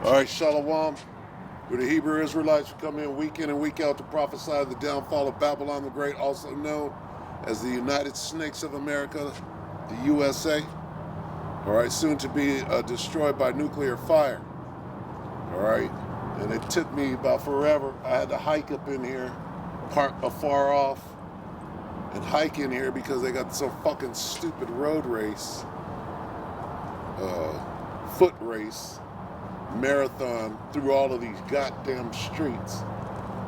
All right, Shalom. We're the Hebrew Israelites who come in and week out to prophesy the downfall of Babylon the Great, also known as the United Snakes of America, the USA. All right, soon to be destroyed by nuclear fire. All right, and it took me about forever. I had to hike up in here, park afar off, and hike in here because they got some fucking stupid road race, foot race, marathon through all of these goddamn streets.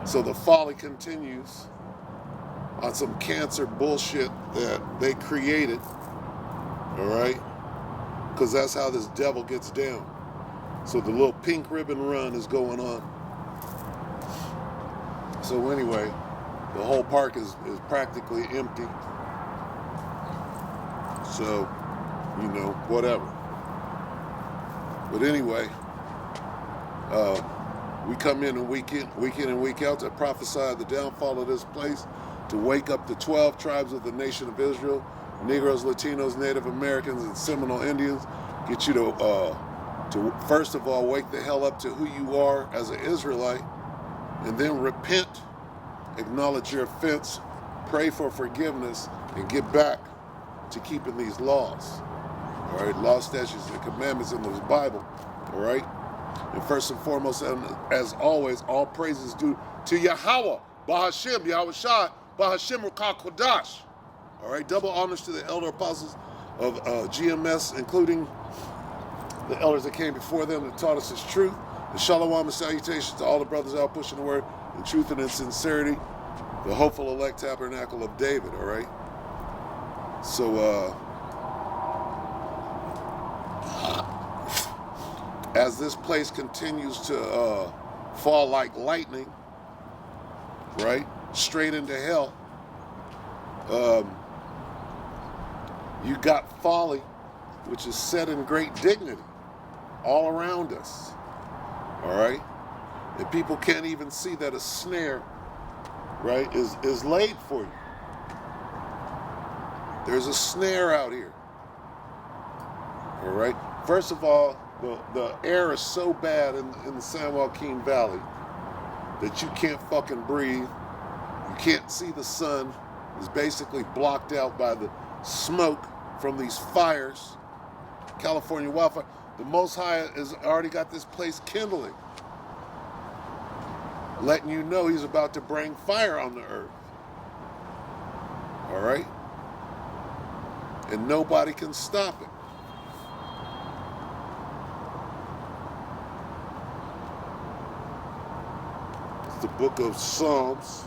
So the folly continues on some cancer bullshit that they created, all right? Because that's how this devil gets down. So the little pink ribbon run is going on. So anyway, the whole park is practically empty. So, you know, whatever. But anyway, we come in and week in and week out to prophesy the downfall of this place, to wake up the 12 tribes of the nation of Israel, Negroes, Latinos, Native Americans, and Seminole Indians, get you to first of all wake the hell up to who you are as an Israelite, and then repent, acknowledge your offense, pray for forgiveness, and get back to keeping these laws. All right, laws, statutes, and commandments in the Bible. All right. And first and foremost, and as always, all praises due to Yahweh, Bahashim, Yahweh Shai, Bahashim Rakah Kodash. All right, double honors to the elder apostles of GMS, including the elders that came before them that taught us this truth. And shalom and salutations to all the brothers out pushing the word in truth and in sincerity, the hopeful elect tabernacle of David. All right. So, as this place continues to fall like lightning, right, straight into hell, you got folly, which is set in great dignity all around us, all right? And people can't even see that a snare, right, is laid for you. There's a snare out here, all right? First of all, the air is so bad in the San Joaquin Valley that you can't fucking breathe. You can't see the sun. It's basically blocked out by the smoke from these fires. California wildfire. The Most High has already got this place kindling, letting you know he's about to bring fire on the earth. All right? And nobody can stop it. The book of Psalms,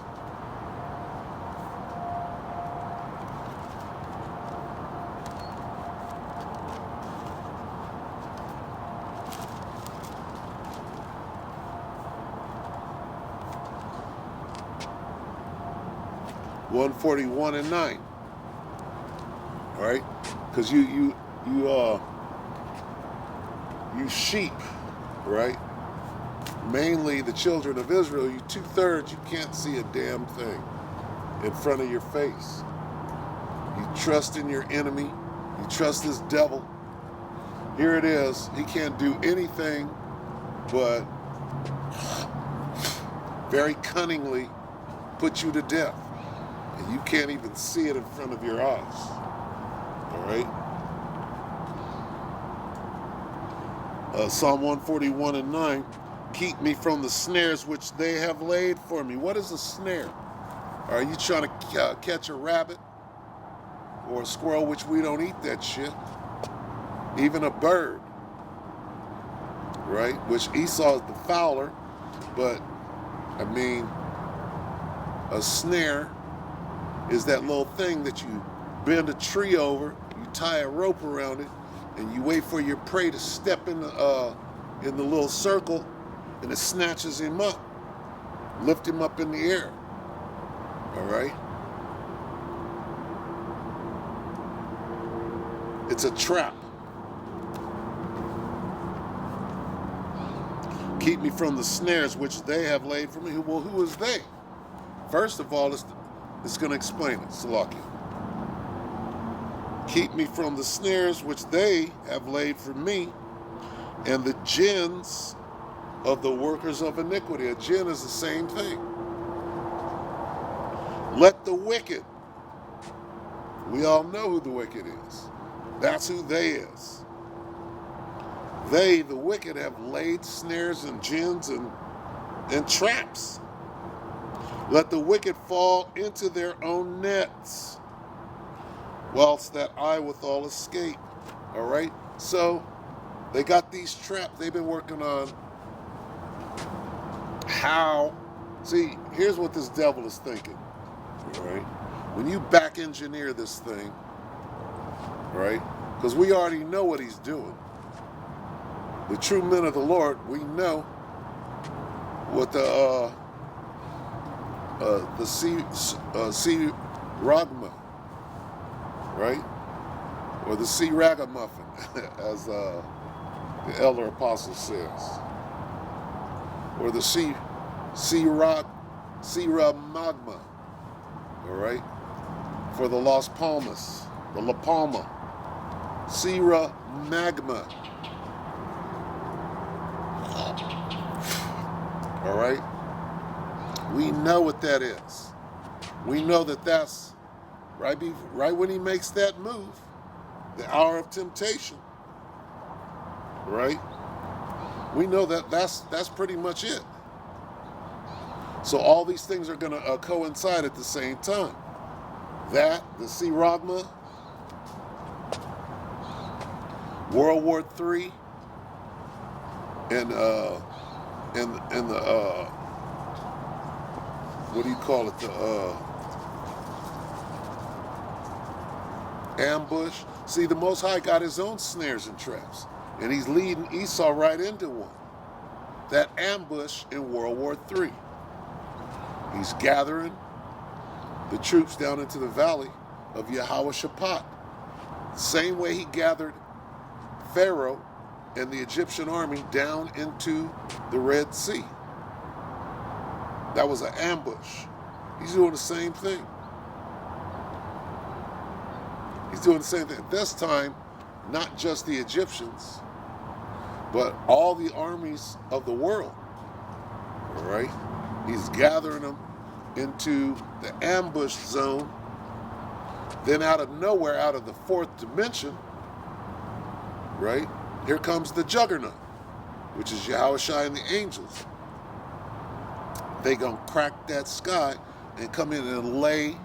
(141 and 9). All right, because you sheep, right? Mainly the children of Israel, you 2/3, you can't see a damn thing in front of your face. You trust in your enemy. You trust this devil. Here it is. He can't do anything but very cunningly put you to death. And you can't even see it in front of your eyes. All right? Psalm 141 and 9. Keep me from the snares which they have laid for me. What is a snare? Are you trying to catch a rabbit or a squirrel, which we don't eat that shit? Even a bird, right? Which Esau is the fowler, but I mean, a snare is that little thing that you bend a tree over, you tie a rope around it, and you wait for your prey to step in the little circle, and it snatches him up, lift him up in the air. All right? It's a trap. Keep me from the snares which they have laid for me. Well, who is they? First of all, it's going to explain it. Salakia. Keep me from the snares which they have laid for me, and the jinns of the workers of iniquity. A jinn is the same thing. Let the wicked, we all know who the wicked is. That's who they is. They, the wicked, have laid snares and gins and traps. Let the wicked fall into their own nets, whilst that I withal escape. All right? So they got these traps. They've been working on how. See, here's what this devil is thinking. All right? When you back engineer this thing, right? Because we already know what he's doing. The true men of the Lord, we know what the sea ragma, right? Or the sea ragamuffin, as the elder apostle says. Or the sea magma, all right? For the Las Palmas, the La Palma, Sierra Magma. All right? We know what that is. We know that that's right when he makes that move, the hour of temptation. Right? We know that that's pretty much it. So all these things are going to coincide at the same time. That, the sea ragma, World War III, and the what do you call it? The ambush. See, the Most High got his own snares and traps, and he's leading Esau right into one. That ambush in World War III. He's gathering the troops down into the valley of Jehoshaphat. Same way he gathered Pharaoh and the Egyptian army down into the Red Sea. That was an ambush. He's doing the same thing. He's doing the same thing. This time, not just the Egyptians, but all the armies of the world. All right? He's gathering them into the ambush zone. Then out of nowhere, out of the fourth dimension, right? Here comes the juggernaut, which is Yahushua and the angels. They gonna crack that sky and come in and lay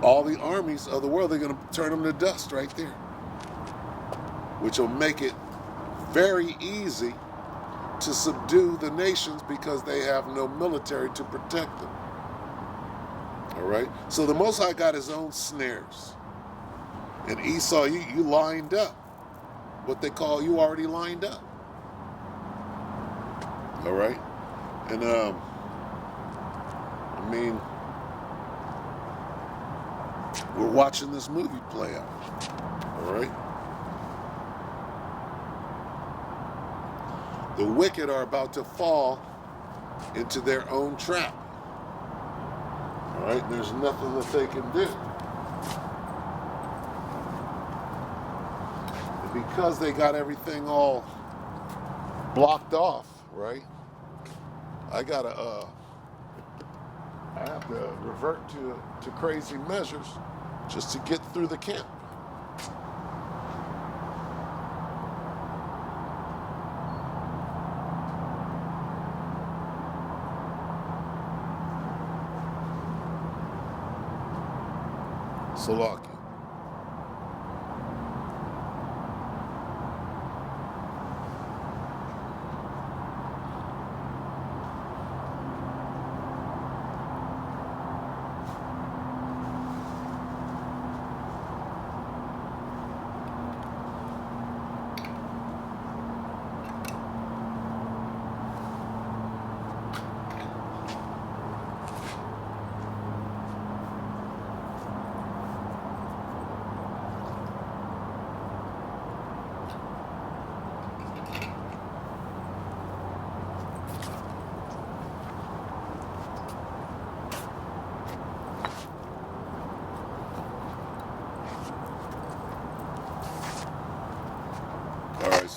all the armies of the world. They're gonna turn them to dust right there, which will make it very easy to subdue the nations because they have no military to protect them. All right? So the Most High got his own snares. And Esau, you lined up. What they call, you already lined up. All right? And, I mean, we're watching this movie play out. All right? The wicked are about to fall into their own trap. All right? There's nothing that they can do. And because they got everything all blocked off, right? I have to revert to crazy measures just to get through the camp. Salakia.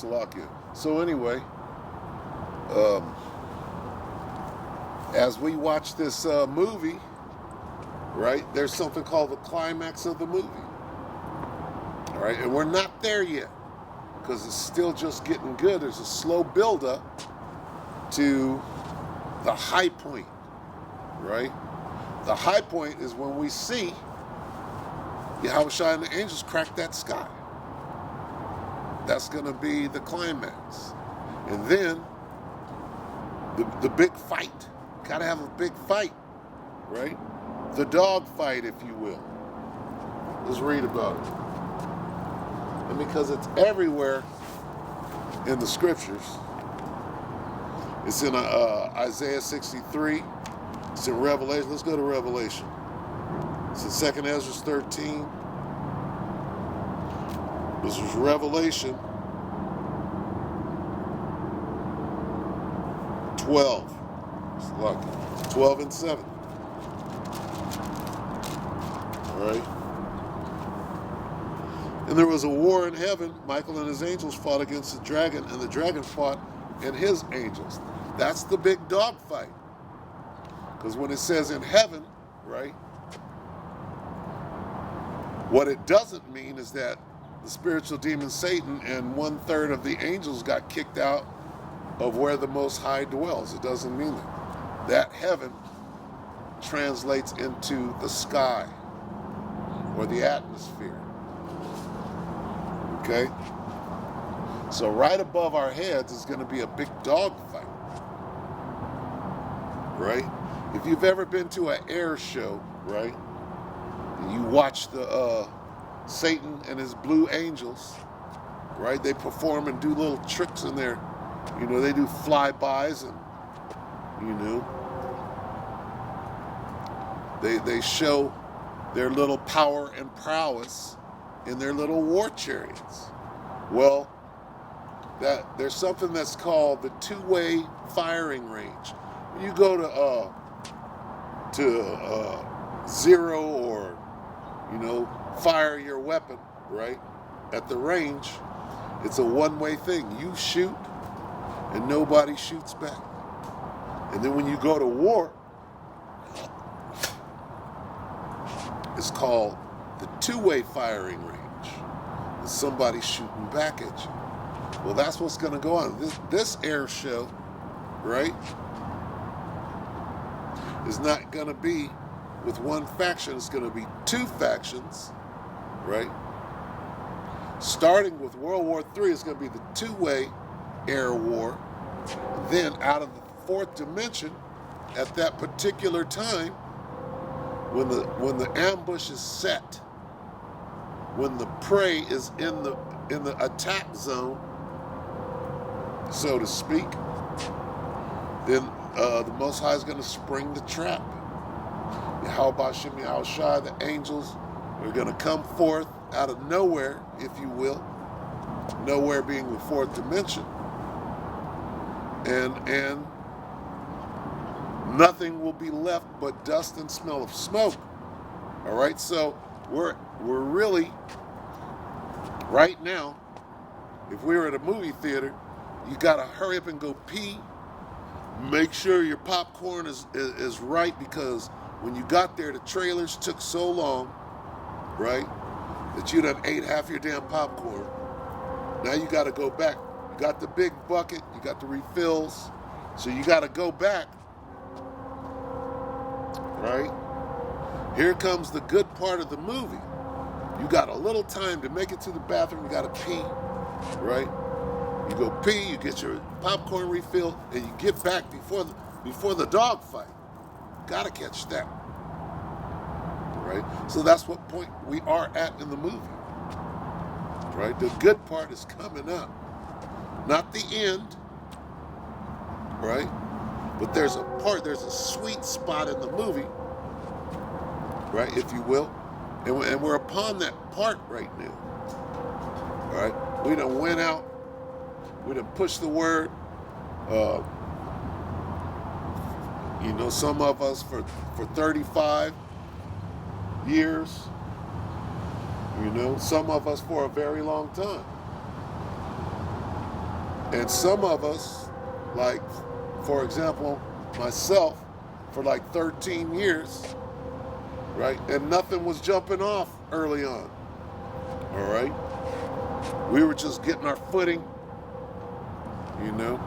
Salakia. So anyway, as we watch this movie, right, there's something called the climax of the movie. All right, and we're not there yet because it's still just getting good. There's a slow buildup to the high point, right? The high point is when we see Yahushua and the angels crack that sky. That's going to be the climax. And then the big fight. Got to have a big fight, right? The dog fight, if you will. Let's read about it. And because it's everywhere in the scriptures, it's in Isaiah 63. It's in Revelation. Let's go to Revelation. It's in 2nd Ezra 13. This is Revelation 12. It's lucky. 12 and 7. All right. And there was a war in heaven. Michael and his angels fought against the dragon, and the dragon fought and his angels. That's the big dog fight. Because when it says in heaven, right, what it doesn't mean is that the spiritual demon Satan and 1/3 of the angels got kicked out of where the Most High dwells. It doesn't mean that. That heaven translates into the sky or the atmosphere. Okay? So right above our heads is going to be a big dog fight. Right? If you've ever been to an air show, right, and you watch the Satan and his blue angels, right, they perform and do little tricks in there. You know, they do flybys and, you know, they show their little power and prowess in their little war chariots. Well, there's something that's called the two-way firing range. When you go to zero or, you know, fire your weapon, right, at the range, it's a one-way thing. You shoot and nobody shoots back. And then when you go to war, it's called the two-way firing range. It's somebody shooting back at you. Well, that's what's going to go on. This air show, right, is not going to be with one faction. It's going to be two factions, right? Starting with World War III, it's going to be the two-way air war. Then out of the fourth dimension, at that particular time, when the ambush is set, when the prey is in the attack zone, so to speak, then the Most High is going to spring the trap. Yahweh Shem Yahushua, the angels, are going to come forth out of nowhere, if you will, nowhere being the fourth dimension, and nothing will be left but dust and smell of smoke. All right, so we're really right now. If we were at a movie theater, you gotta hurry up and go pee. Make sure your popcorn is right, because when you got there, the trailers took so long, right, that you done ate half your damn popcorn. Now you got to go back. You got the big bucket, you got the refills, so you got to go back, right? Here comes the good part of the movie. You got a little time to make it to the bathroom. You got to pee, right? You go pee, you get your popcorn refill, and you get back before the dog fight. Got to catch that, right? So that's what point we are at in the movie, right? The good part is coming up, not the end, right? But there's a sweet spot in the movie, right, if you will, and we're upon that part right now. All right, we done went out, we done pushed the word. You know, some of us for 35 years. You know, some of us for a very long time. And some of us, like, for example, myself, for like 13 years, right? And nothing was jumping off early on, all right? We were just getting our footing, you know?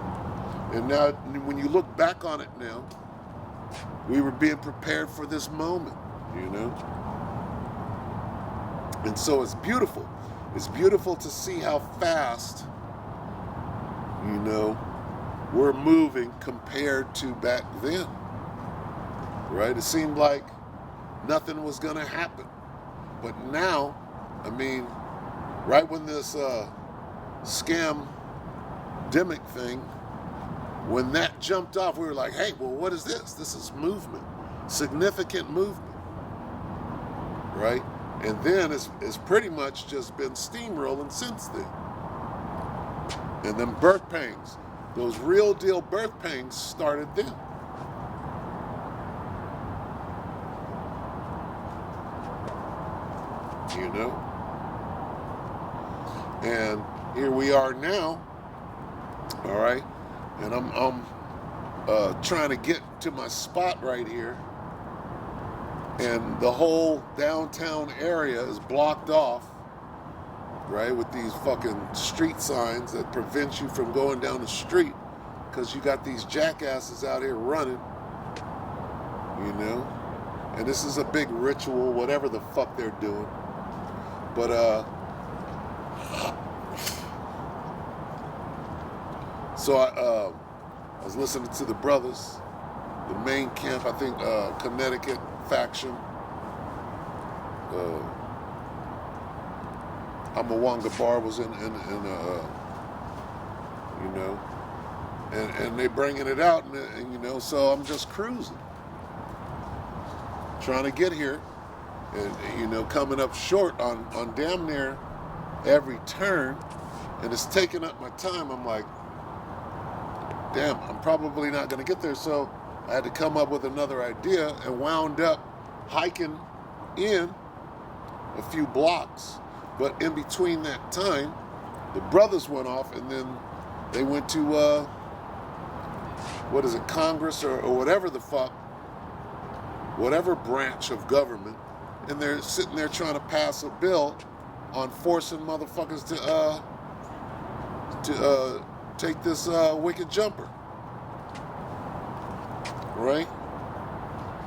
And now, when you look back on it now, we were being prepared for this moment, you know? And so it's beautiful. It's beautiful to see how fast, you know, we're moving compared to back then, right? It seemed like nothing was going to happen. But now, I mean, right when this scam-demic thing, when that jumped off, we were like, hey, well, what is this? This is movement, significant movement, right? And then it's pretty much just been steamrolling since then. And then birth pangs, those real deal birth pangs started then. You know? And here we are now, all right? And I'm trying to get to my spot right here. And the whole downtown area is blocked off, right, with these fucking street signs that prevent you from going down the street because you got these jackasses out here running, you know? And this is a big ritual, whatever the fuck they're doing. But, so I was listening to the brothers, the main camp, I think, Connecticut faction. Amawanga Bar was in you know, and they bringing it out, and you know, so I'm just cruising, trying to get here, and you know, coming up short on damn near every turn, and it's taking up my time. I'm like, damn, I'm probably not going to get there, so I had to come up with another idea and wound up hiking in a few blocks. But in between that time, the brothers went off, and then they went to, what is it, Congress or whatever the fuck, whatever branch of government, and they're sitting there trying to pass a bill on forcing motherfuckers to take this wicked jumper. Right?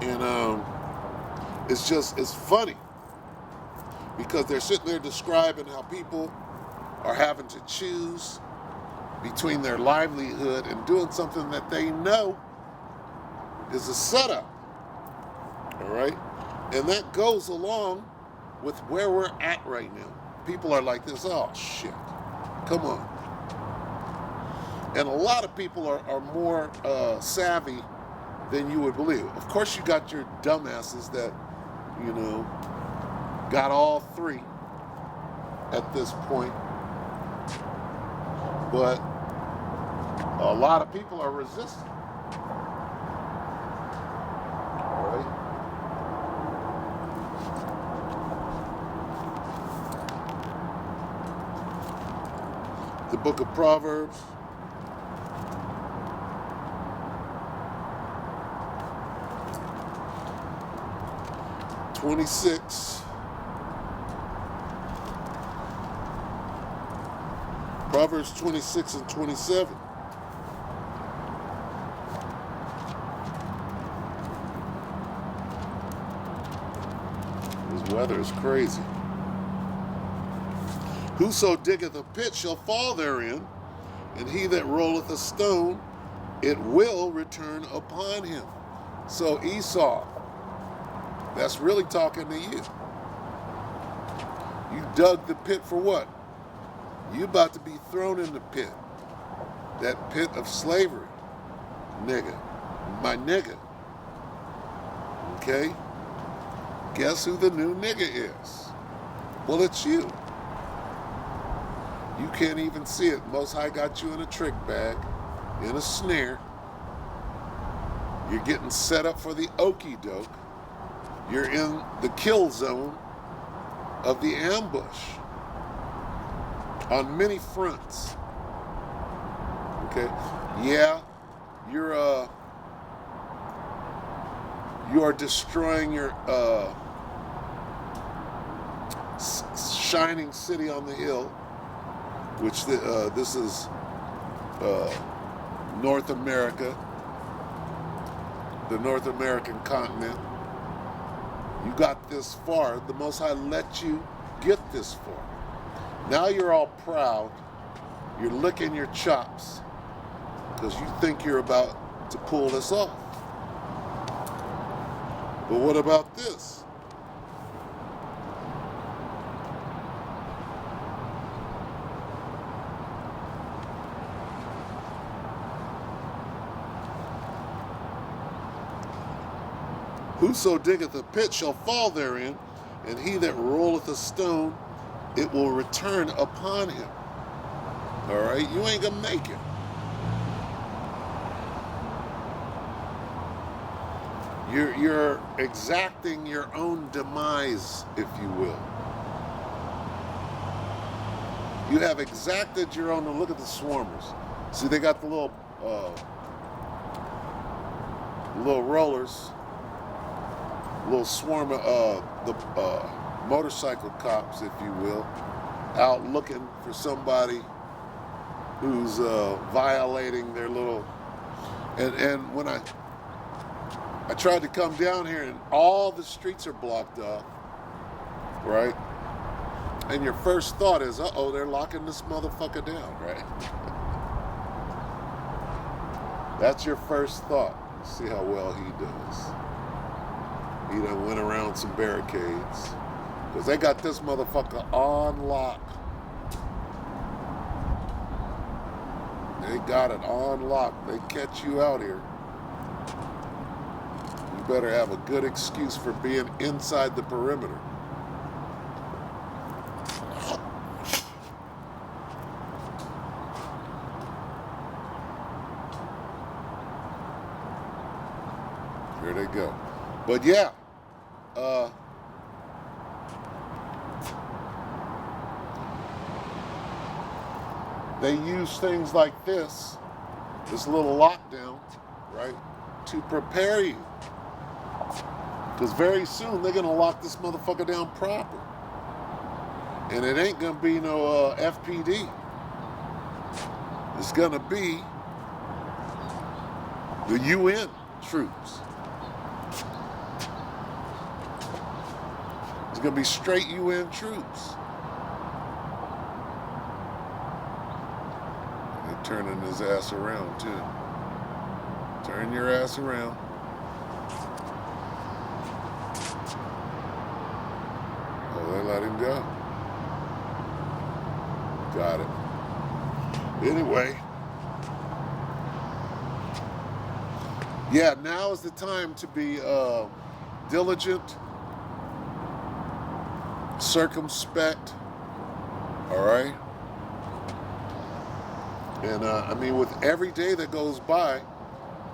And it's funny because they're sitting there describing how people are having to choose between their livelihood and doing something that they know is a setup. All right? And that goes along with where we're at right now. People are like this, oh shit, come on. And a lot of people are more savvy than you would believe. Of course, you got your dumbasses that, you know, got all three at this point. But a lot of people are resistant. All right? The book of Proverbs. Proverbs 26 and 27. This weather is crazy. Whoso diggeth a pit shall fall therein, and he that rolleth a stone, it will return upon him. So Esau, that's really talking to you. You dug the pit for what? You about to be thrown in the pit. That pit of slavery. Nigga. My nigga. Okay? Guess who the new nigga is? Well, it's you. You can't even see it. Most High got you in a trick bag, in a snare. You're getting set up for the okie doke. You're in the kill zone of the ambush on many fronts. Okay? Yeah, you are destroying your shining city on the hill, which this is North America, the North American continent. You got this far. The Most High let you get this far. Now you're all proud. You're licking your chops because you think you're about to pull this off. But what about this? Whoso diggeth a pit shall fall therein, and he that rolleth a stone, it will return upon him. All right? You ain't gonna make it. You're exacting your own demise, if you will. You have exacted your own. Look at the swarmers. See, they got the little rollers, little swarm of the motorcycle cops, if you will, out looking for somebody who's violating their little. And when I tried to come down here, and all the streets are blocked off, right? And your first thought is, uh-oh, they're locking this motherfucker down, right? That's your first thought. See how well he does. He done went around some barricades. Because they got this motherfucker on lock. They got it on lock. They catch you out here. You better have a good excuse for being inside the perimeter. Here they go. But yeah, they use things like this little lockdown, right, to prepare you. Because very soon they're going to lock this motherfucker down proper. And it ain't going to be no FPD. It's going to be the UN troops. It's going to be straight UN troops. They're turning his ass around, too. Turn your ass around. Oh, they let him go. Got it. Anyway. Yeah, now is the time to be diligent, circumspect, all right? And I mean, with every day that goes by,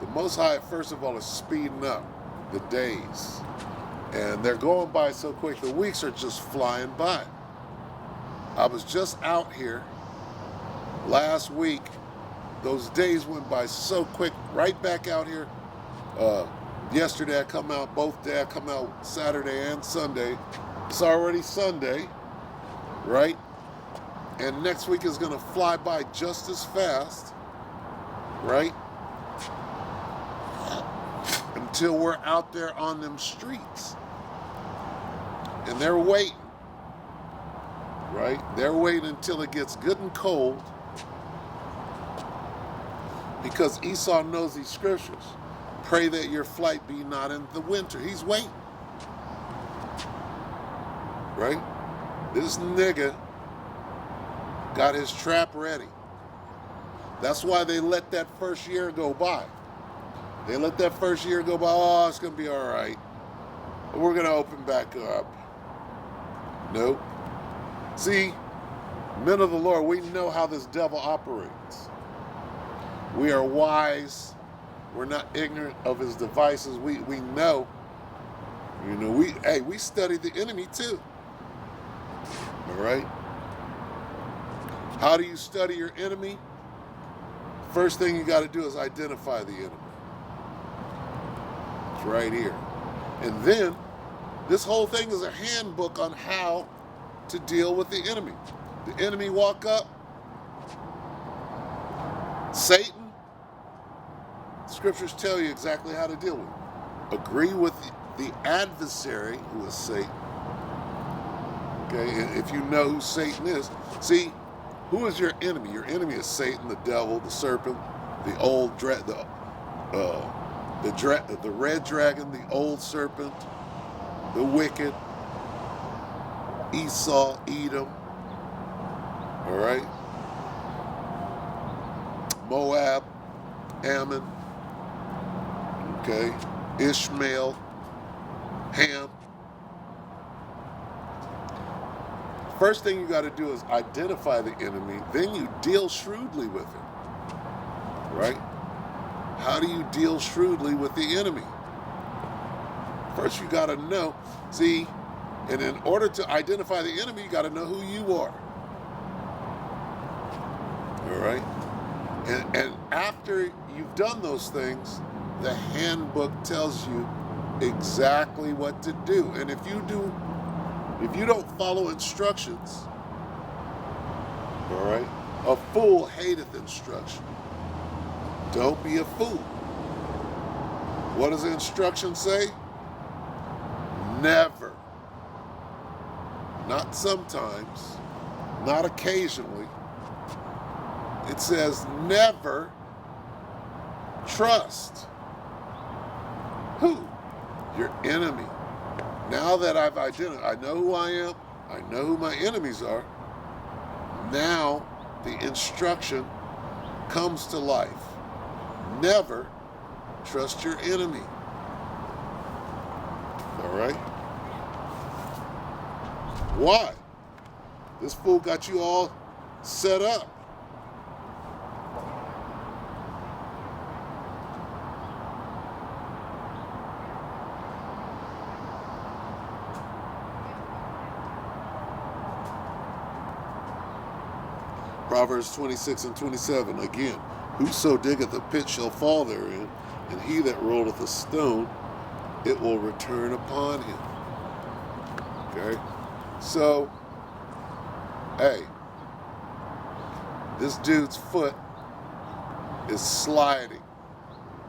the Most High, first of all, is speeding up the days. And they're going by so quick, the weeks are just flying by. I was just out here last week. Those days went by so quick, right back out here. Yesterday I come out, both days I come out Saturday and Sunday. It's already Sunday, right? And next week is going to fly by just as fast, right? Until we're out there on them streets. And they're waiting, right? They're waiting until it gets good and cold, because Esau knows these scriptures. Pray that your flight be not in the winter. He's waiting. Right? This nigga got his trap ready. That's why they let that first year go by. They let that first year go by. Oh, it's going to be all right. We're going to open back up. Nope. See, men of the Lord, we know how this devil operates. We are wise. We're not ignorant of his devices. We know. You know, we study the enemy too. All right? How do you study your enemy? First thing you got to do is identify the enemy. It's right here. And then this whole thing is a handbook on how to deal with the enemy. The enemy walk up, Satan, scriptures tell you exactly how to deal with it. Agree with the adversary, who is Satan. Okay, and if you know who Satan is, see, who is your enemy? Your enemy is Satan, the devil, the serpent, the old the red dragon, the old serpent, the wicked, Esau, Edom, all right, Moab, Ammon, okay, Ishmael, Ham. First thing you got to do is identify the enemy, then you deal shrewdly with it, right? How do you deal shrewdly with the enemy? First you got to know, see, and in order to identify the enemy, you got to know who you are, all right? And after you've done those things, the handbook tells you exactly what to do. And if you don't follow instructions, all right, a fool hateth instruction. Don't be a fool. What does the instruction say? Never. Not sometimes, not occasionally. It says never trust. Who? Your enemy. Now that I've identified, I know who I am, I know who my enemies are, now the instruction comes to life. Never trust your enemy. All right? Why? This fool got you all set up. Proverbs 26 and 27, again, whoso diggeth a pit shall fall therein, and he that rolleth a stone, it will return upon him. Okay? So, hey, this dude's foot is sliding.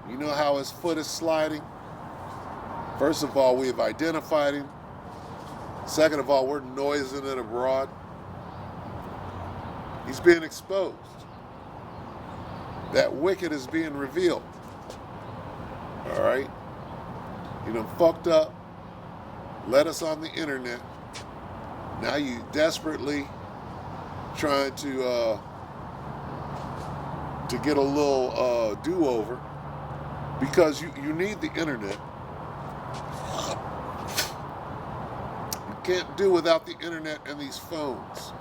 You know how his foot is sliding? First of all, we have identified him. Second of all, we're noising it abroad. He's being exposed. That wicked is being revealed. All right? You done fucked up, let us on the internet. Now you desperately trying to get a little do-over because you need the internet. You can't do without the internet and these phones.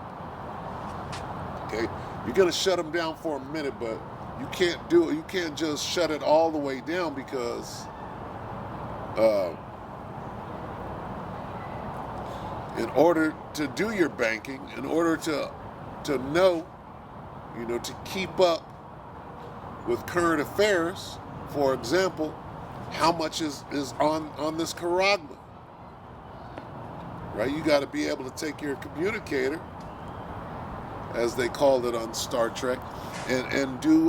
Okay, you're gonna shut them down for a minute, but you can't do it. You can't just shut it all the way down because in order to do your banking, in order to know, to keep up with current affairs, for example, how much is on this charagma, right? You got to be able to take your communicator, as they called it on Star Trek, and do,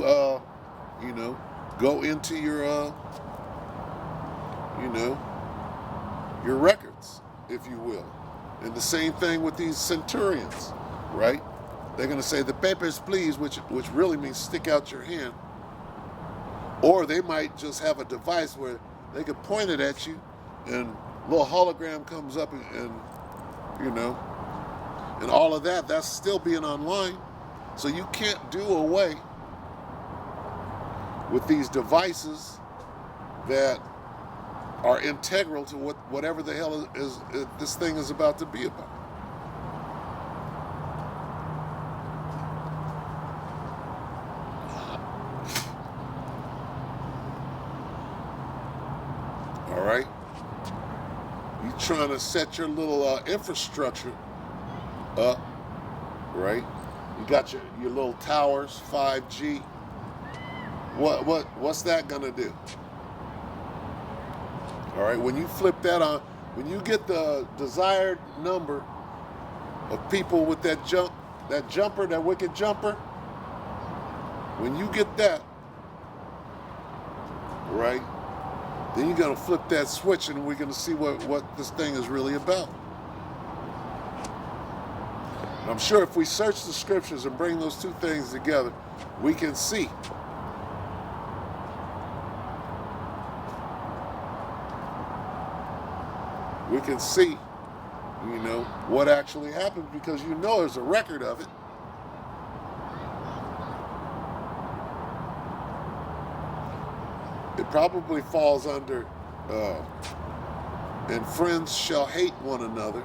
go into your, your records, if you will. And the same thing with these centurions, right? They're going to say, the papers, please, which really means stick out your hand. Or they might just have a device where they could point it at you, and a little hologram comes up, and and all of that's still being online. So you can't do away with these devices that are integral to whatever the hell is this thing is about to be about. All right? You trying to set your little infrastructure up, right? You got your little towers, 5G, What's that gonna do? All right, when you flip that on, when you get the desired number of people with that jumper, that wicked jumper, when you get that, right, then you're gonna flip that switch and we're gonna see what this thing is really about. And I'm sure if we search the scriptures and bring those two things together, we can see. We can see, what actually happened, because there's a record of it. It probably falls under, and friends shall hate one another,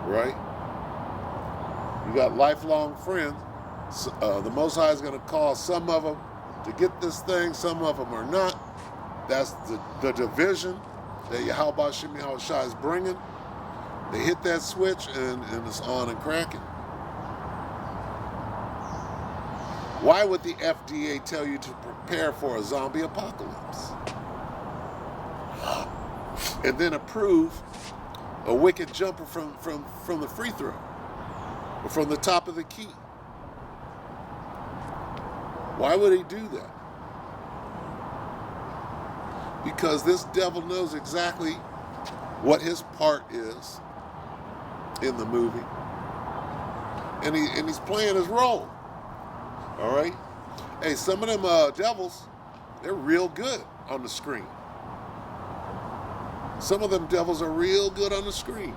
right? You got lifelong friends. The Most High is going to cause some of them to get this thing, some of them are not. That's the division that Yahweh Shem Yahushua is bringing. They hit that switch and it's on and cracking. Why would the FDA tell you to prepare for a zombie apocalypse and then approve a wicked jumper from the free throw or from the top of the key? Why would he do that? Because this devil knows exactly what his part is in the movie, and he's playing his role. All right. Hey, some of them devils, they're real good on the screen. Some of them devils are real good on the screen.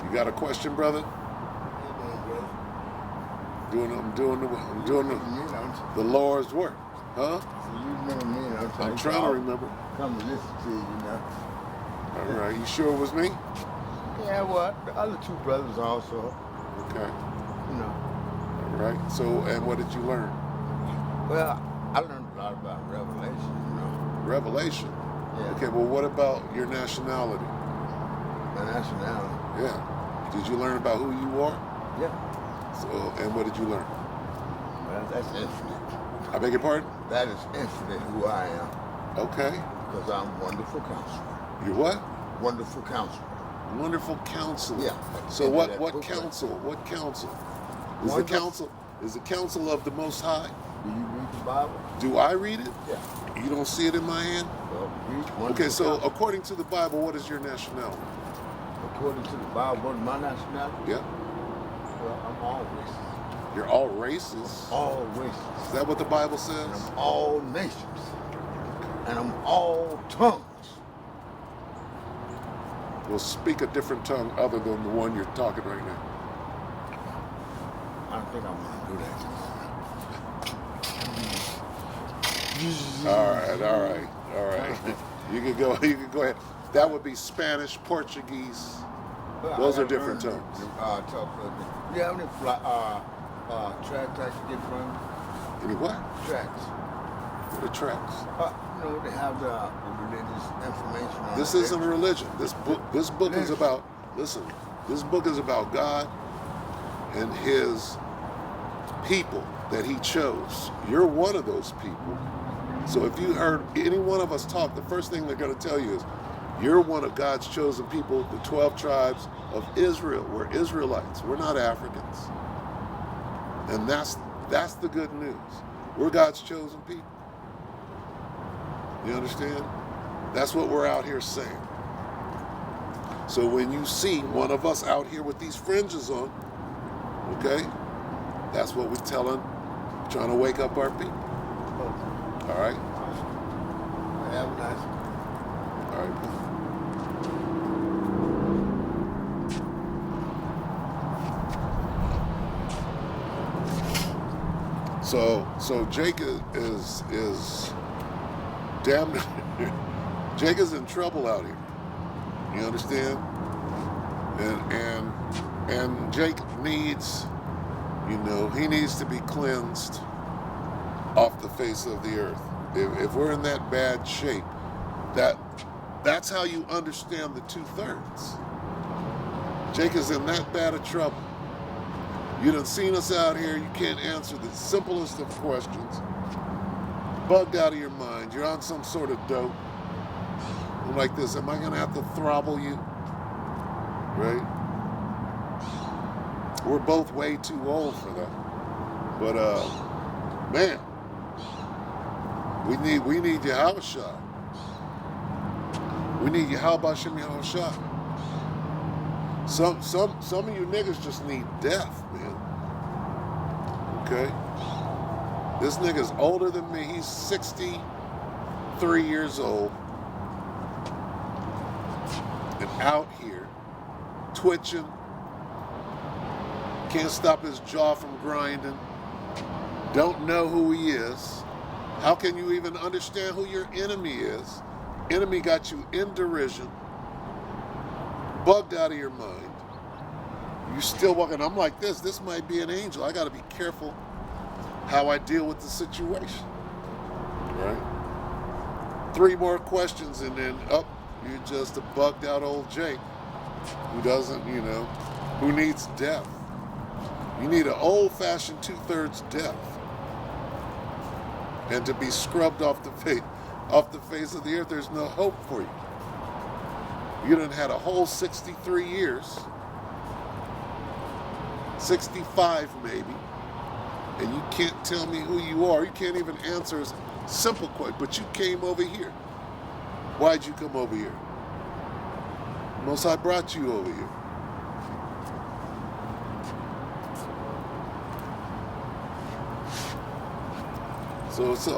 You got a question, brother? I'm doing the Lord's work, huh? I'm trying to remember. Come to listen to you, All right, you sure it was me? Yeah, well, the other two brothers also. Okay. All right. So, and what did you learn? Well, I learned a lot about Revelation. Revelation. Yeah. Okay. Well, what about your nationality? My nationality. Yeah. Did you learn about who you are? Yeah. So, and what did you learn? Well, that's infinite. I beg your pardon? That is infinite who I am. Okay. Because I'm wonderful counselor. You're what? Wonderful counselor. Wonderful counselor. Yeah. So what counsel? What counsel? Is the counsel of the Most High? Do you read the Bible? Do I read it? Yeah. You don't see it in my hand? Well, read okay, so counselor. According to the Bible, what is your nationality? According to the Bible, what is my nationality? Yeah. Well, I'm all races. You're all races? All races. Is that what the Bible says? And I'm all nations. And I'm all tongues. Well, speak a different tongue other than the one you're talking right now. I don't think I want to do that. All right. You can go ahead. That would be Spanish, Portuguese. Well, those are different tongues. Do you have any tracks I can get from you? Any what? Tracks. What are tracks? They have the religious information on This it. isn't religion. This book is about, listen, this book is about God and his people that he chose. You're one of those people. So if you heard any one of us talk, the first thing they're going to tell you is, you're one of God's chosen people, the 12 tribes of Israel. We're Israelites. We're not Africans. And that's the good news. We're God's chosen people. You understand? That's what we're out here saying. So when you see one of us out here with these fringes on, okay, that's what we're telling, trying to wake up our people. All right? Have a nice one. All right. So Jake is damn. Jake is in trouble out here. You understand? And Jake needs, he needs to be cleansed off the face of the earth. If we're in that bad shape, That's how you understand the 2/3. Jake is in that bad of trouble. You done seen us out here. You can't answer the simplest of questions. Bugged out of your mind. You're on some sort of dope. I'm like this. Am I going to have to throttle you? Right? We're both way too old for that. But, man, we need Yahushua. We need Yahweh Shem Yahushua. Some of you niggas just need death, man. Okay? This nigga's older than me. He's 63 years old. And out here, twitching. Can't stop his jaw from grinding. Don't know who he is. How can you even understand who your enemy is? Enemy got you in derision, bugged out of your mind. You still walking. I'm like this. This might be an angel. I got to be careful how I deal with the situation. Right? 3 more questions and then you're just a bugged out old Jake who doesn't, who needs death. You need an old-fashioned 2/3 death. And to be scrubbed off the face of the earth, there's no hope for you. You done had a whole 63 years, 65 maybe, and you can't tell me who you are. You can't even answer a simple question, but you came over here. Why'd you come over here? Most High brought you over here. So it's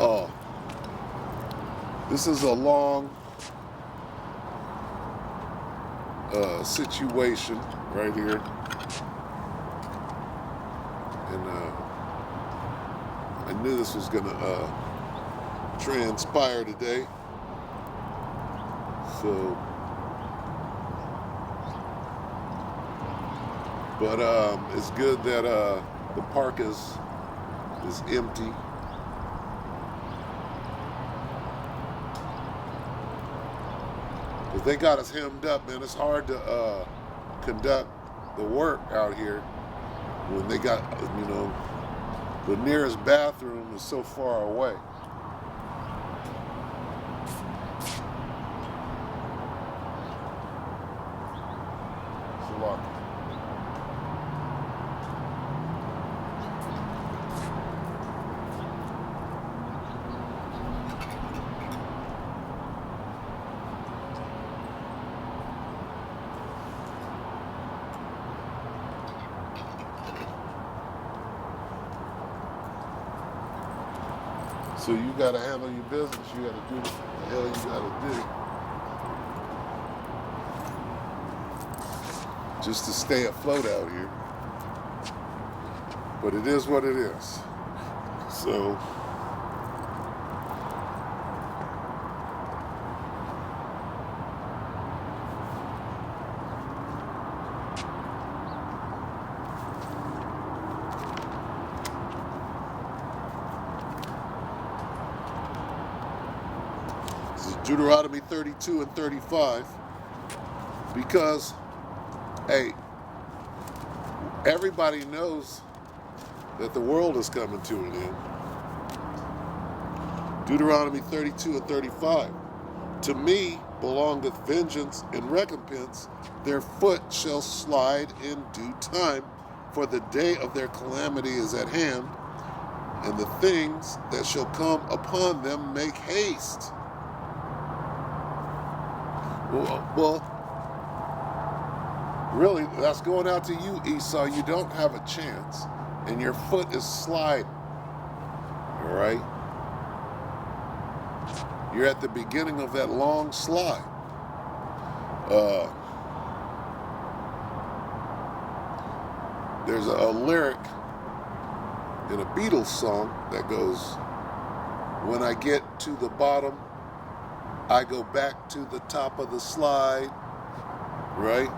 this is a long situation right here, and I knew this was gonna transpire today. So, but it's good that the park is empty. They got us hemmed up, man. It's hard to conduct the work out here when they got, the nearest bathroom is so far away. It's a lot. So you got to handle your business. You got to do what the hell you got to do just to stay afloat out here. But it is what it is. So Deuteronomy 32 and 35, because, hey, everybody knows that the world is coming to an end. Deuteronomy 32 and 35, to me belongeth vengeance and recompense, their foot shall slide in due time, for the day of their calamity is at hand, and the things that shall come upon them make haste. Well, really, that's going out to you, Esau. You don't have a chance, and your foot is sliding. All right? You're at the beginning of that long slide. There's a lyric in a Beatles song that goes, "When I get to the bottom, I go back to the top of the slide," right?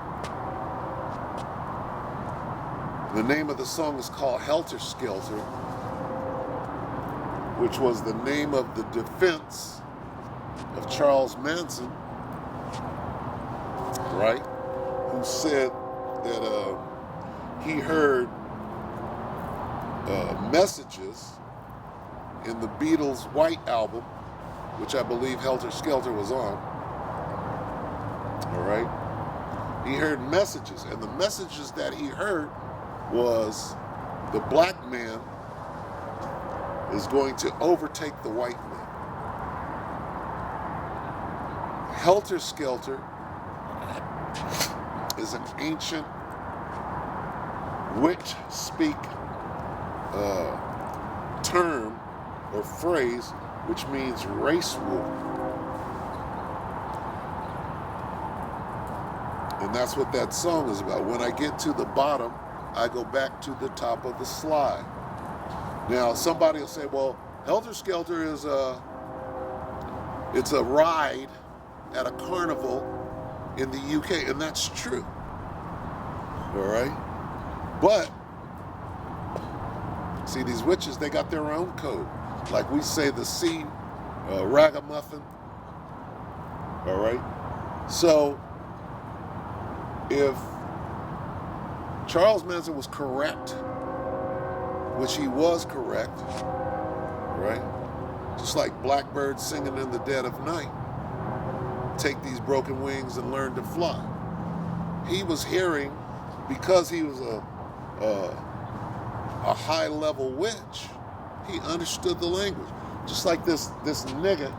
The name of the song is called Helter Skelter, which was the name of the defense of Charles Manson, right? Who said that he heard messages in the Beatles' White Album, which I believe Helter Skelter was on. All right? He heard messages, and the messages that he heard was the black man is going to overtake the white man. Helter Skelter is an ancient witch speak term or phrase which means race war. And that's what that song is about. When I get to the bottom, I go back to the top of the slide. Now, somebody will say, well, Helter Skelter is it's a ride at a carnival in the UK, and that's true. All right? But, see, these witches, they got their own code. Like we say the C, ragamuffin. All right? So, if Charles Manson was correct, which he was correct, right? Just like blackbirds singing in the dead of night, take these broken wings and learn to fly. He was hearing, because he was a high-level witch, he understood the language. Just like this nigga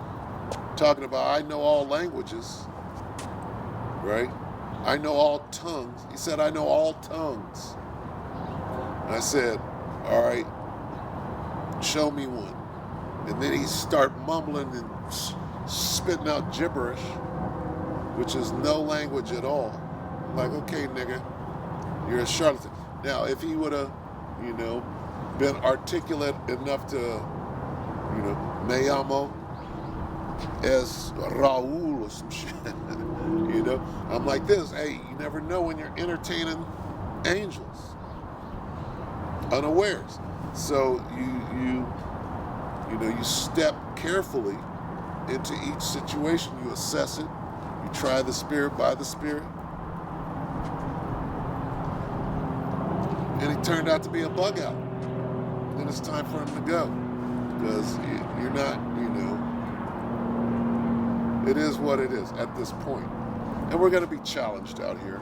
talking about, I know all languages, right? I know all tongues. He said, I know all tongues. And I said, all right, show me one. And then he start mumbling and spitting out gibberish, which is no language at all. I'm like, okay, nigga, you're a charlatan. Now, if he would have, been articulate enough to, me llamo es Raul or some shit, I'm like this, hey, you never know when you're entertaining angels, unawares. So you step carefully into each situation. You assess it. You try the spirit by the spirit. And he turned out to be a bug out. Then it's time for him to go. Because you're not, it is what it is at this point. And we're going to be challenged out here.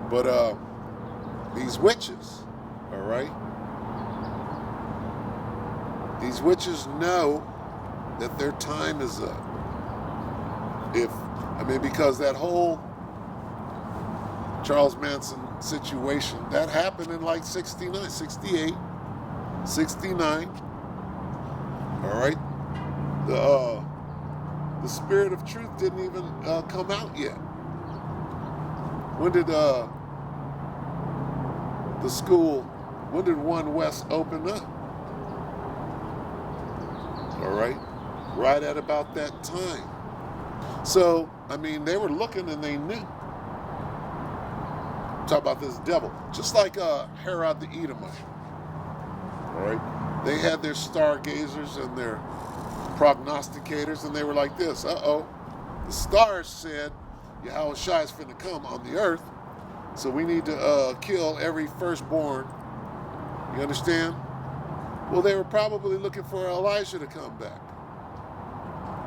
But these witches, all right? These witches know that their time is up. Because that whole Charles Manson situation, that happened in like 69, 68, 69. All right? The Spirit of Truth didn't even come out yet. When did the school, when did One West open up? All right? Right at about that time. So, they were looking and they knew. Talk about this devil. Just like Herod the Edomite. All right? They had their stargazers and their prognosticators, and they were like this. The stars said Yahweh Shai is finna come on the earth, so we need to kill every firstborn. You understand? Well, they were probably looking for Elijah to come back.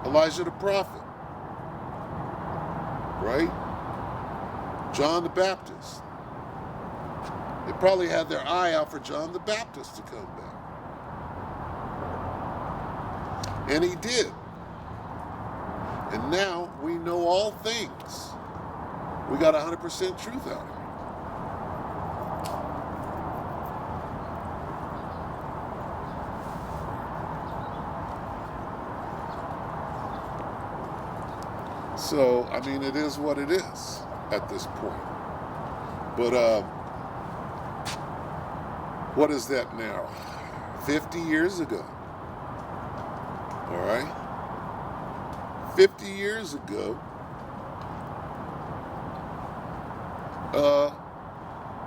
Elijah the prophet. Right? John the Baptist. They probably had their eye out for John the Baptist to come back. And he did. And now we know all things. We got 100% truth out of it. So, it is what it is at this point. But, what is that now? 50 years ago. All right? 50 years ago,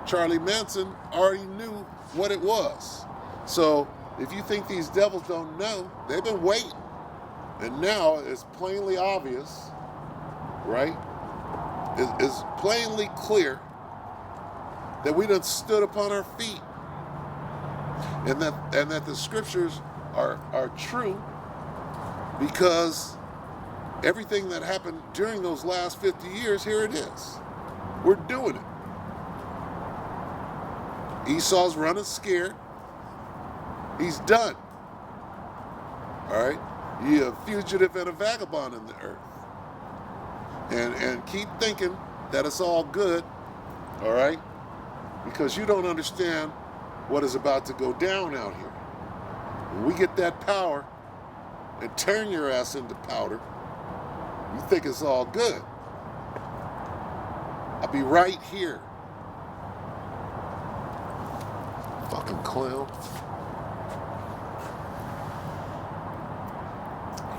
Charlie Manson already knew what it was. So, if you think these devils don't know, they've been waiting. And now it's plainly obvious, right? It's plainly clear that we done stood upon our feet, and that the scriptures are true, because everything that happened during those last 50 years, here it is. We're doing it. Esau's running scared. He's done. All right? You're a fugitive and a vagabond in the earth. And keep thinking that it's all good, all right? Because you don't understand what is about to go down out here. When we get that power and turn your ass into powder, you think it's all good. I'll be right here. Fucking clown.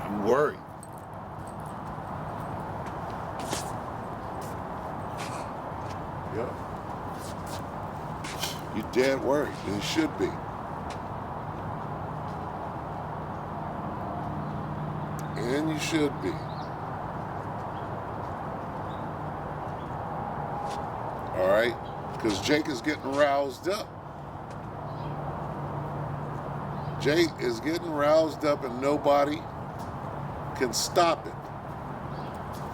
I'm worried. Yep. You're dead worried. And you should be. And you should be. All right? Because Jake is getting roused up. Jake is getting roused up and nobody can stop it.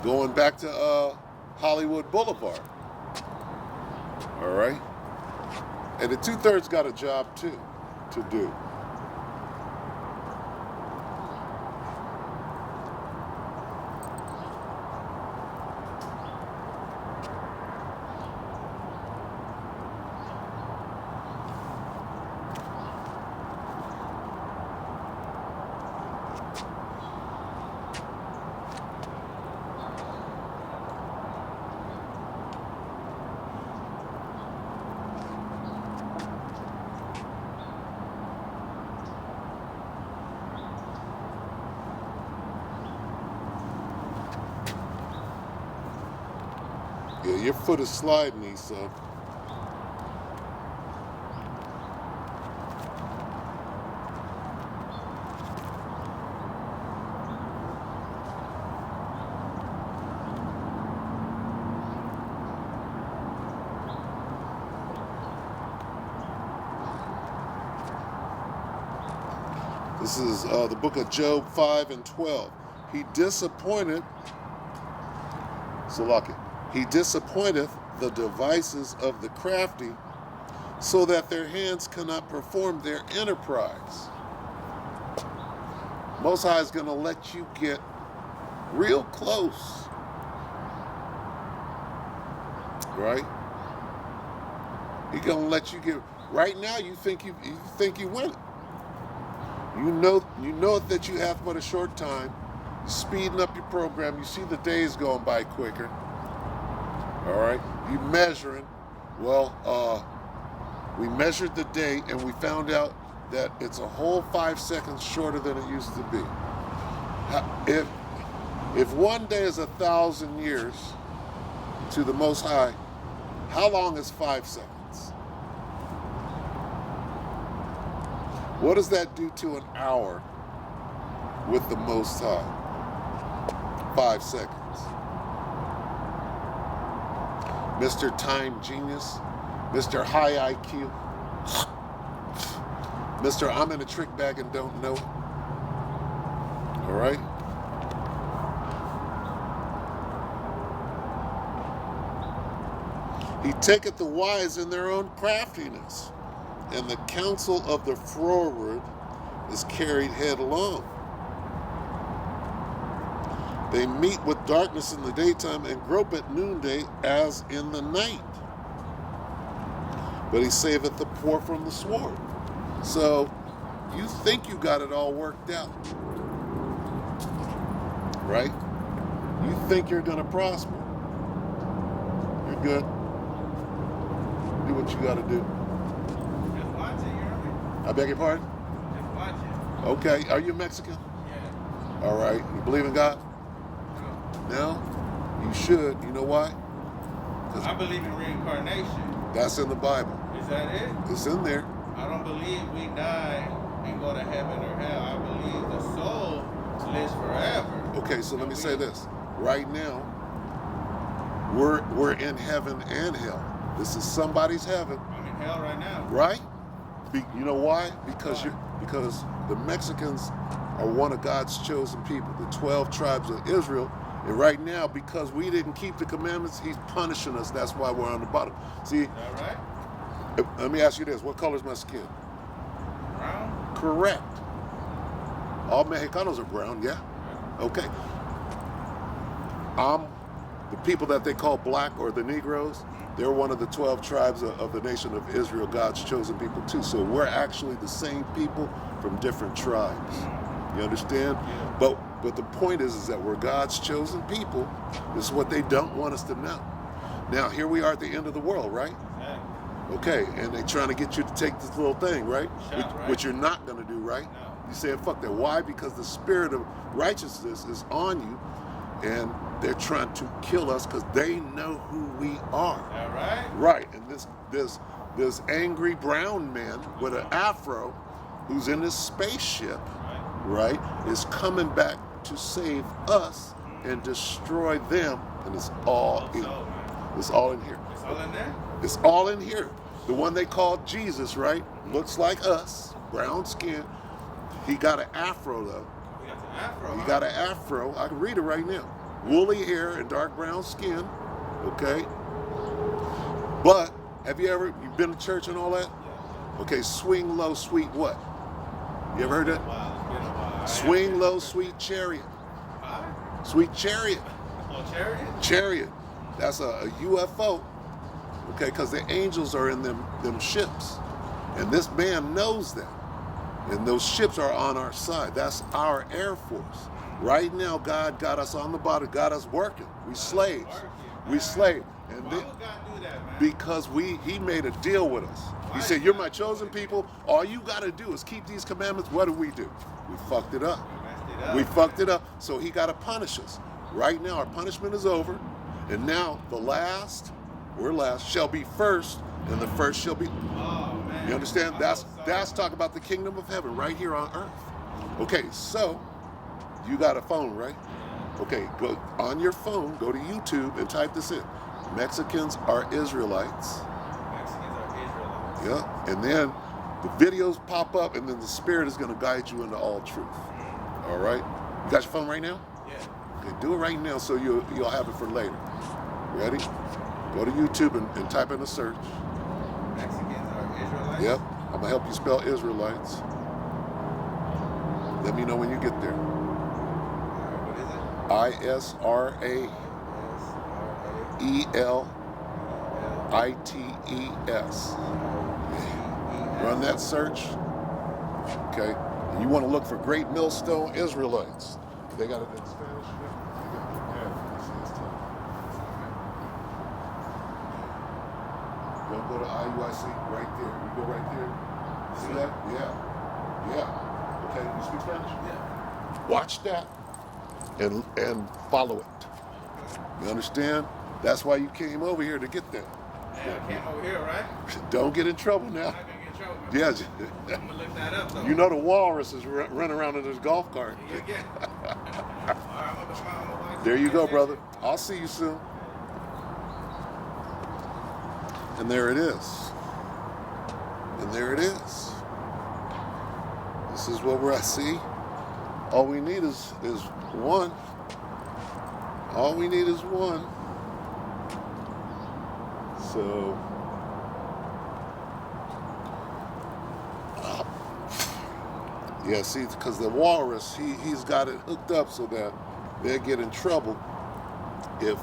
Going back to Hollywood Boulevard. All right? And the 2/3 got a job too to do. Yeah, your foot is sliding, Esau. This is the book of Job 5 and 12. He disappointeth the devices of the crafty, so that their hands cannot perform their enterprise. Most High is going to let you get real close, right? He's going to let you get. Right now, you think you win it. You know that you have but a short time. You're speeding up your program. You see the days going by quicker. All right, you measuring. Well, we measured the day and we found out that it's a whole 5 seconds shorter than it used to be. If one day is 1,000 years to the Most High, how long is 5 seconds? What does that do to an hour with the Most High? 5 seconds. Mr. Time Genius, Mr. High IQ, Mr. I'm in a trick bag and don't know it. All right? He taketh the wise in their own craftiness, and the counsel of the froward is carried headlong. They meet with darkness in the daytime and grope at noonday as in the night. But he saveth the poor from the sword. So you think you got it all worked out, right? You think you're going to prosper. You're good. Do what you got to do. Just watch it, you hear me? I beg your pardon? Just watch it. Okay. Are you Mexican? Yeah. All right. You believe in God? No. No? You should. You know why? I believe in reincarnation. That's in the Bible. Is that it? It's in there. I don't believe we die and go to heaven or hell. I believe the soul lives forever. Okay, so let me say this. Right now, we're in heaven and hell. This is somebody's heaven, I'm in hell right now. right? You know why? Because the Mexicans are one of God's chosen people, the 12 tribes of Israel. And right now, because we didn't keep the commandments, he's punishing us. That's why we're on the bottom. See, Is that right? let me ask you this. What color is my skin? Brown? Correct. All Mexicanos are brown, yeah? Okay. The people that they call black or the Negroes, they're one of the 12 tribes of the nation of Israel, God's chosen people too. So we're actually the same people from different tribes. You understand? Yeah. But the point is that we're God's chosen people. This is what they don't want us to know. Now, here we are at the end of the world, right? Exactly. Okay, and they're trying to get you to take this little thing, right? Shout, right? Which you're not going to do, right? No. You saying fuck that. Why? Because the spirit of righteousness is on you, and they're trying to kill us because they know who we are. Is that right? Right, and this angry brown man with an afro who's in this spaceship, Right. right, is coming back to save us and destroy them, and it's all in. So, man. It's all in here. It's all in there? It's all in here. The one they called Jesus, right? Looks like us, brown skin. He got an afro though. We got the afro. He huh? got an afro. I can read it right now. Woolly hair and dark brown skin. Okay. But you've been to church and all that? Yeah. Okay, swing low, sweet what? You ever heard that? Wow, it's been a while. Swing low, sweet chariot. Huh? Sweet chariot. Oh, chariot? Chariot. That's a UFO. Okay, because the angels are in them ships. And this man knows that. And those ships are on our side. That's our Air Force. Right now, God got us on the bottom, got us working. We slaves. We slaves. And Why then, would God do that, man? because he made a deal with us. He Why said, is you're God my doing chosen that? people. All you got to do is keep these commandments. What do? We fucked it up. Messed it up. We fucked it up. So he got to punish us. Right now, our punishment is over. And now we're last, shall be first, and the first shall be. Oh, man. You understand? I That's felt sorry. talk about the kingdom of heaven right here on earth. Okay, so you got a phone, right? Okay, go on your phone, go to YouTube and type this in. Mexicans are Israelites. Mexicans are Israelites. Yeah. And then the videos pop up and then the spirit is gonna guide you into all truth. All right? You got your phone right now? Yeah. Okay, do it right now so you'll have it for later. Ready? Go to YouTube and type in a search. Mexicans are Israelites? Yep. I'm gonna help you spell Israelites. Let me know when you get there. What is it? ISRAELITES. Run that search. Okay. And you want to look for Great Millstone Israelites. They got it in Spanish. Don't go to IUIC right there. You go right there. See that? Yeah. Yeah. Okay. You speak Spanish? Yeah. Watch that and follow it. You understand? That's why you came over here to get that. Hey, I came over here, right? Don't get in trouble I'm now. not gonna get in trouble. man. Yeah. I'm gonna look that up though. You know the walrus is running around in his golf cart. Yeah, yeah. All right, I'm gonna There you go, brother. I'll see you soon. And there it is. And there it is. This is what we're at. See? All we need is one. All we need is one. So yeah, see, because the walrus, he's got it hooked up so that they'll get in trouble if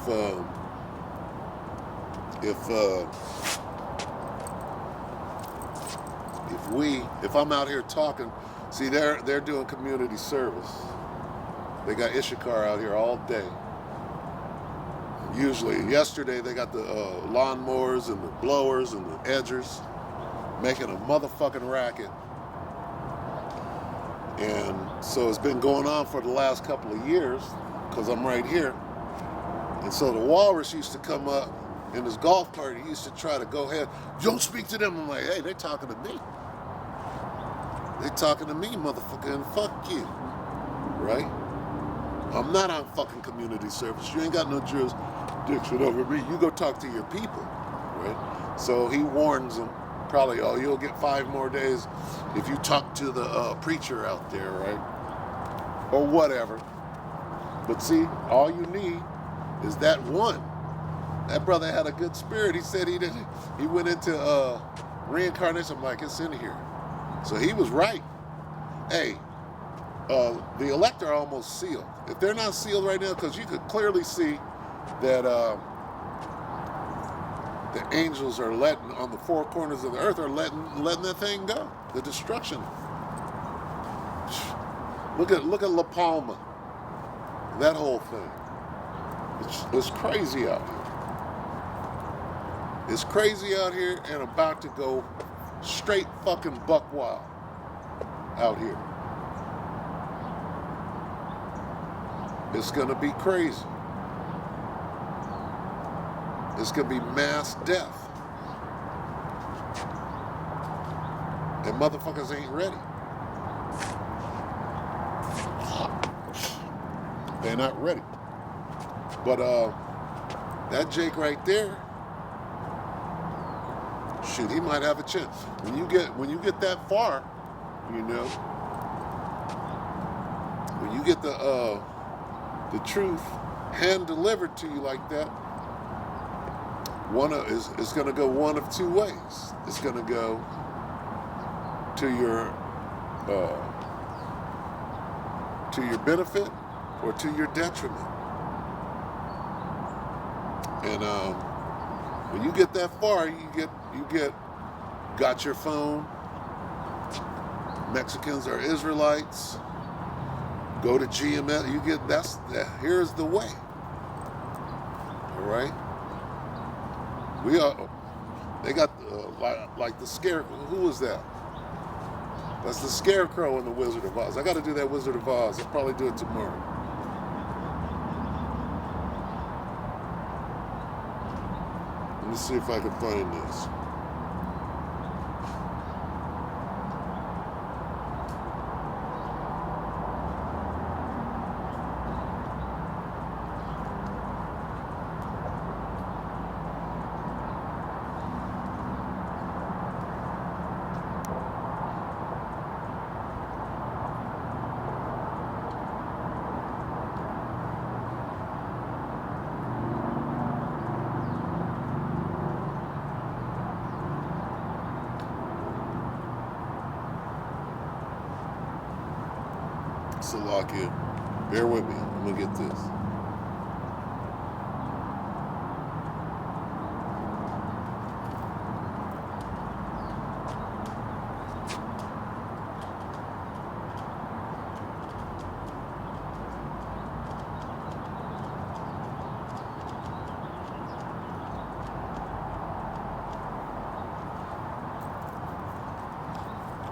I'm out here talking. See, they're doing community service. They got Issachar out here all day. Usually, yesterday they got the lawnmowers and the blowers and the edgers making a motherfucking racket. And so it's been going on for the last couple of years because I'm right here. And so the walrus used to come up in his golf cart. He used to try to go ahead. Don't speak to them. I'm like, hey, they're talking to me. They're talking to me, motherfucker, and fuck you. Right? I'm not on fucking community service. You ain't got no jurisdiction over me. You go talk to your people, right? So he warns them, probably, oh, you'll get 5 more days if you talk to the preacher out there, right? Or whatever. But see, all you need is that one. That brother had a good spirit. He said he went into reincarnation. I'm like, it's in here. So he was right. Hey, the elect are almost sealed. If they're not sealed right now, because you could clearly see that the angels are letting, on the 4 corners of the earth, are letting that thing go. The destruction. Look at La Palma. That whole thing. It's crazy out here. It's crazy out here and about to go straight fucking buck wild out here. It's gonna be crazy. It's gonna be mass death. And motherfuckers ain't ready. They're not ready. But that Jake right there, shoot, he might have a chance. When you get that far, you know, when you get the truth hand delivered to you like that, it's going to go one of 2 ways. It's going to go to your benefit or to your detriment. And when you get that far, you got your phone. Mexicans are Israelites. Go to GMS. Here's the way. All right. They got like the scarecrow. Who was that? That's the Scarecrow in the Wizard of Oz. I got to do that Wizard of Oz. I'll probably do it tomorrow. Let me see if I can find this. Salakia, bear with me. I'm gonna get this.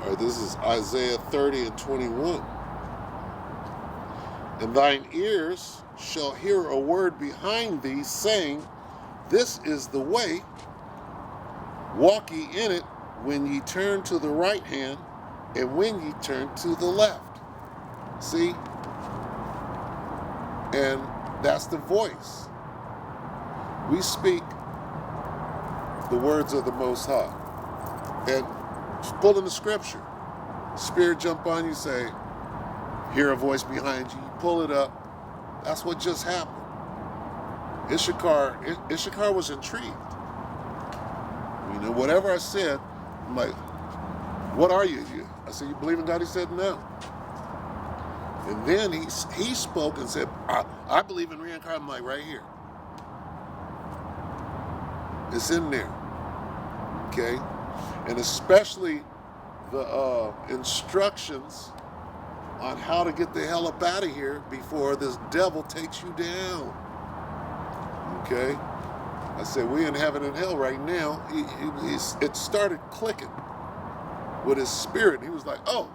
All right, this is Isaiah 30 and 21. And thine ears shall hear a word behind thee, saying, This is the way, walk ye in it, when ye turn to the right hand, and when ye turn to the left. See? And that's the voice. We speak the words of the Most High. And pull in the scripture. Spirit jump on you, say, hear a voice behind you, you pull it up. That's what just happened. Issachar was intrigued. You know, whatever I said, I'm like, what are you? I said, you believe in God? He said, no. And then he spoke and said, I believe in reincarnation. I'm like, right here. It's in there. Okay? And especially the instructions on how to get the hell up out of here before this devil takes you down. Okay? I said, we in heaven and hell right now. It started clicking with his spirit. He was like, oh,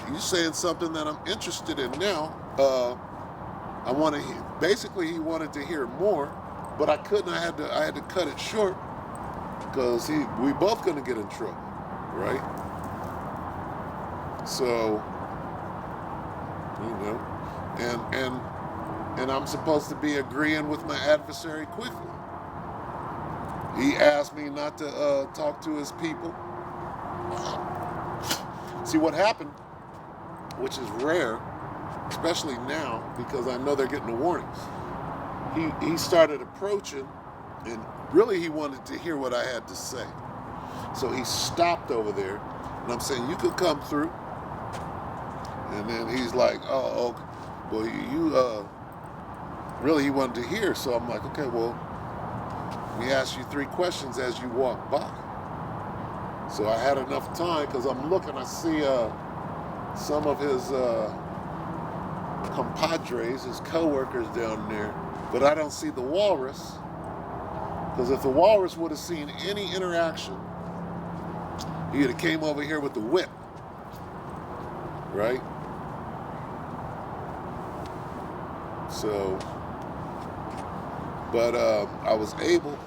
you saying something that I'm interested in now. I want to hear. Basically, he wanted to hear more, but I couldn't. I had to cut it short because we both going to get in trouble, right? So, you know, and I'm supposed to be agreeing with my adversary quickly. He asked me not to talk to his people. See what happened, which is rare, especially now, because I know they're getting the warnings. He started approaching, and really he wanted to hear what I had to say. So he stopped over there, and I'm saying, you could come through. And then he's like, oh, okay. Well, you really he wanted to hear. So I'm like, okay, well, let me ask you 3 questions as you walk by. So I had enough time, because I'm looking, I see some of his compadres, his co-workers down there, but I don't see the walrus, because if the walrus would have seen any interaction, he would have came over here with the whip, right? So, but I was able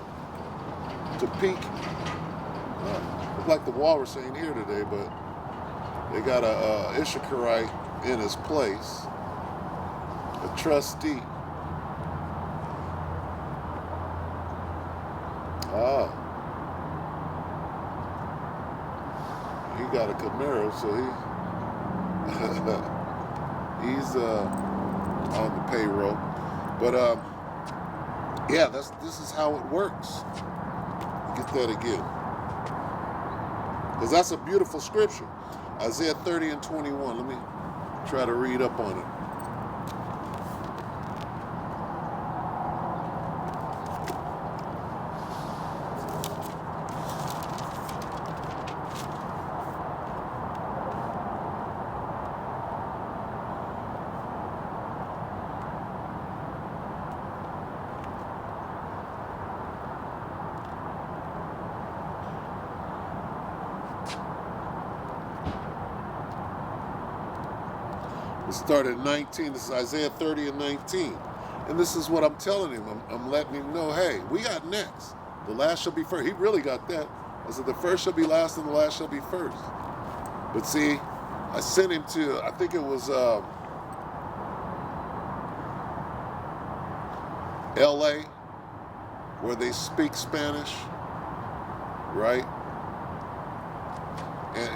to peek. Looks like the walrus ain't here today, but they got a Issacharite in his place, a trustee. Ah, he got a Camaro, so he's on the payroll. But yeah, this is how it works. Get that again, because that's a beautiful scripture, Isaiah 30 and 21. Let me try to read up on it. It started at 19. This is Isaiah 30 and 19. And this is what I'm telling him. I'm letting him know, hey, we got next. The last shall be first. He really got that. I said, the first shall be last and the last shall be first. But see, I sent him to, I think it was LA, where they speak Spanish, right?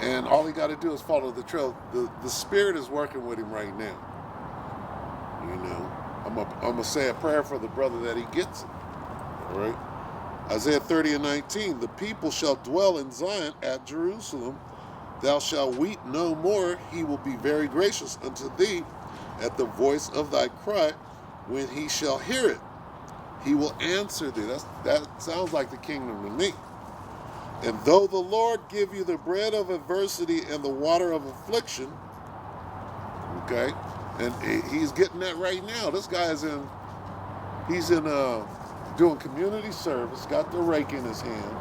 And all he got to do is follow the trail. The Spirit is working with him right now. You know, I'm gonna say a prayer for the brother that he gets it. All right. Isaiah 30 and 19. The people shall dwell in Zion at Jerusalem. Thou shalt weep no more. He will be very gracious unto thee at the voice of thy cry. When he shall hear it, he will answer thee. That sounds like the kingdom to me. And though the Lord give you the bread of adversity and the water of affliction, okay, and he's getting that right now. This guy's he's in doing community service, got the rake in his hand,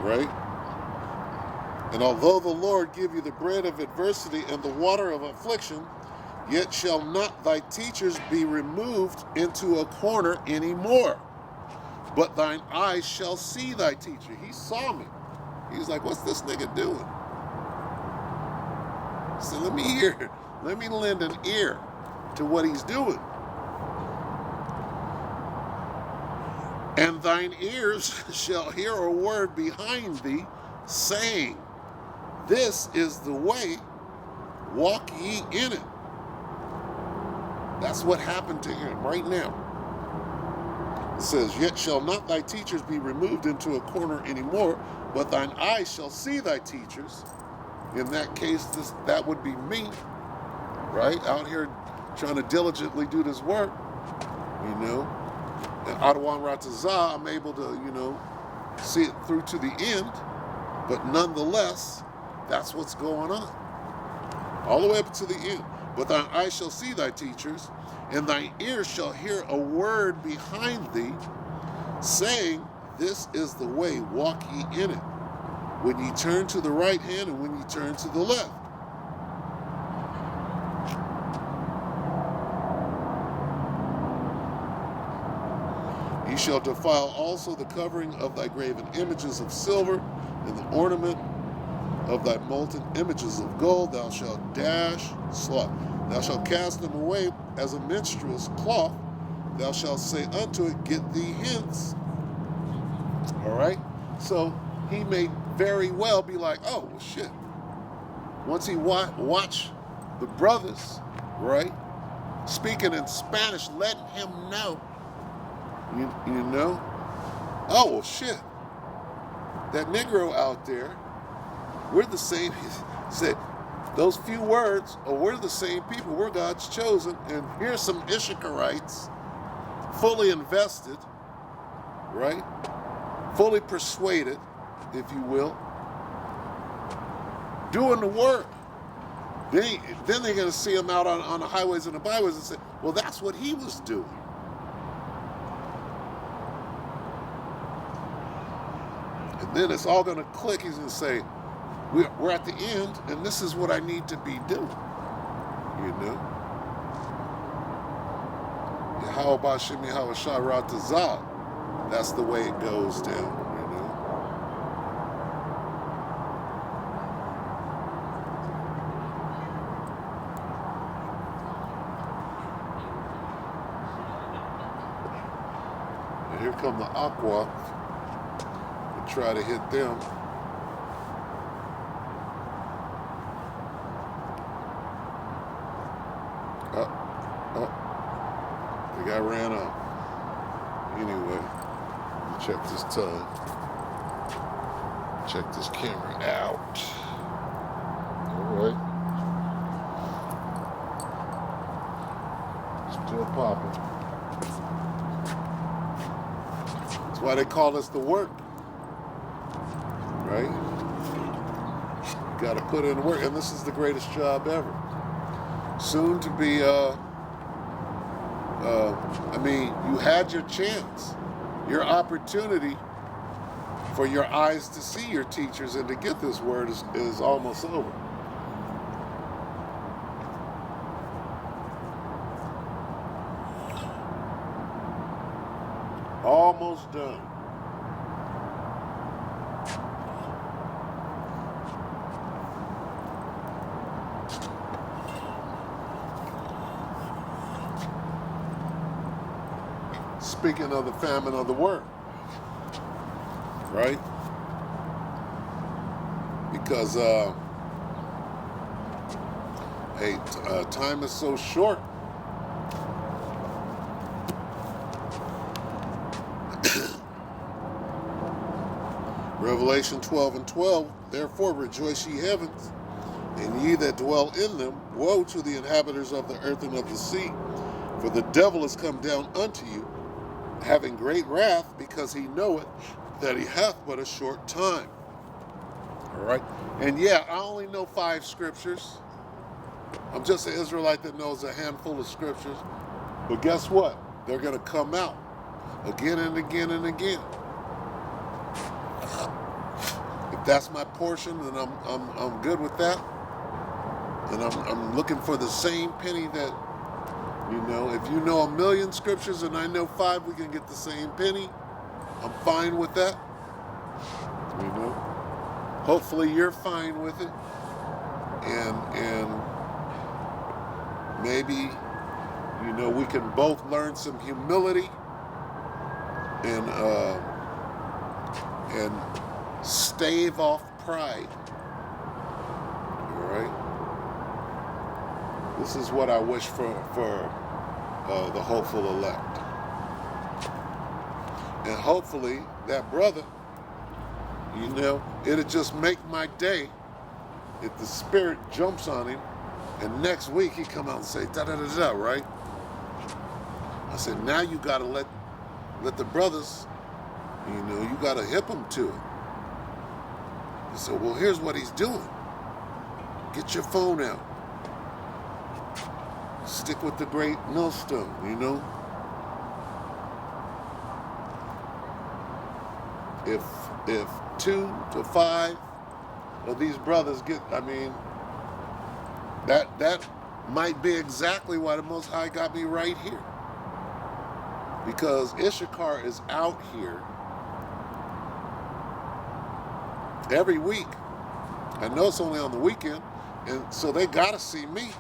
right? And although the Lord give you the bread of adversity and the water of affliction, yet shall not thy teachers be removed into a corner anymore. But thine eyes shall see thy teacher. He saw me. He's like, what's this nigga doing? So let me hear. Let me lend an ear to what he's doing. And thine ears shall hear a word behind thee, saying, this is the way, walk ye in it. That's what happened to him right now. It says, yet shall not thy teachers be removed into a corner anymore, but thine eyes shall see thy teachers. In that case, that would be me, right? Out here trying to diligently do this work, you know. And Adawan Ratazah, I'm able to, you know, see it through to the end, but nonetheless, that's what's going on. All the way up to the end. But thine eyes shall see thy teachers, and thine ears shall hear a word behind thee, saying, this is the way, walk ye in it. When ye turn to the right hand and when ye turn to the left. Ye shall defile also the covering of thy graven images of silver, and the ornament of thy molten images of gold. Thou shalt dash slaughter. Thou shalt cast them away as a minstrel's cloth. Thou shalt say unto it, Get thee hence. All right? So he may very well be like, oh, well, shit. Once he watch the brothers, right, speaking in Spanish, letting him know, you know, oh, well, shit. That Negro out there, we're the same. He said, those few words, oh, we're the same people. We're God's chosen. And here's some Issacharites, fully invested, right? Fully persuaded, if you will, doing the work. Then they're going to see him out on the highways and the byways and say, well, that's what he was doing. And then it's all going to click. He's going to say, we're at the end, and this is what I need to be doing. You know? How about Shimi Hawasharat Tazah? That's the way it goes down, you know? And here come the Aqua to try to hit them. The guy ran up. Anyway, let me check this time. Check this camera out. Alright. Still popping. That's why they call us the work. Right? You gotta put in the work. And this is the greatest job ever. Soon to be, you had your chance, your opportunity for your eyes to see your teachers and to get this word is almost over. Almost done. Speaking of the famine of the word, right? Because time is so short. Revelation 12:12, therefore rejoice ye heavens, and ye that dwell in them. Woe to the inhabitants of the earth and of the sea, for the devil is come down unto you, having great wrath, because he knoweth that he hath but a short time. All right? And yeah, I only know 5 scriptures. I'm just an Israelite that knows a handful of scriptures. But guess what? They're going to come out again and again and again. If that's my portion, then I'm good with that. And I'm looking for the same penny that, you know, if you know 1,000,000 scriptures and I know 5, we can get the same penny. I'm fine with that. You know, hopefully you're fine with it, and maybe, you know, we can both learn some humility and stave off pride. All right. This is what I wish for the hopeful elect. And hopefully that brother, you know, it'll just make my day if the spirit jumps on him and next week he come out and say da-da-da-da, right? I said, now you gotta let the brothers, you know, you gotta hip them to it. He said, well, here's what he's doing. Get your phone out. Stick with the great millstone, you know? If 2 to 5 of these brothers get, I mean, that might be exactly why the Most High got me right here. Because Issachar is out here every week. I know it's only on the weekend, and so they gotta see me.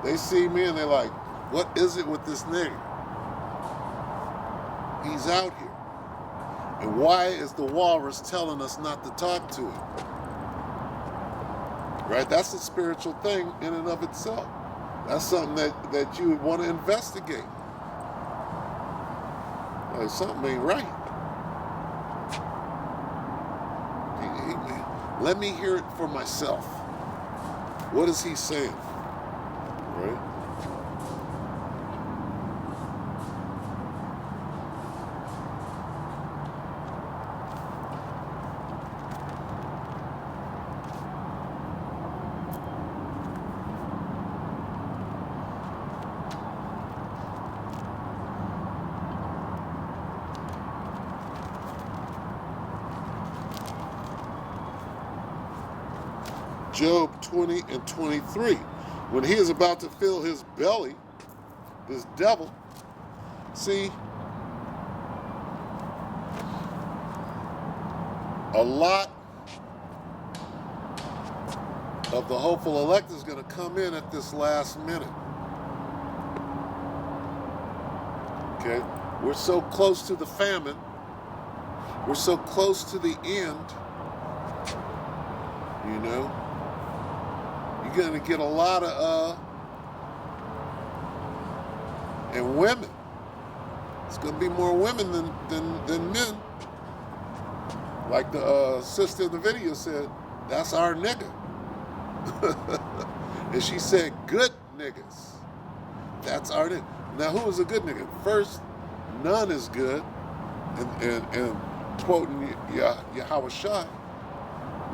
They see me and they're like, what is it with this nigga? He's out here. And why is the walrus telling us not to talk to him? Right? That's a spiritual thing in and of itself. That's something that you would want to investigate. Like, something ain't right. Let me hear it for myself. What is he saying? Right? Job 20 and 23. When he is about to fill his belly, this devil, see, a lot of the hopeful elect is going to come in at this last minute. Okay? We're so close to the famine. We're so close to the end. You know? You're going to get a lot of, and women. It's going to be more women than men. Like the sister in the video said, that's our nigga. And she said, good niggas. That's our nigga. Now, who is a good nigga? First, none is good. And quoting Yahweh Shai,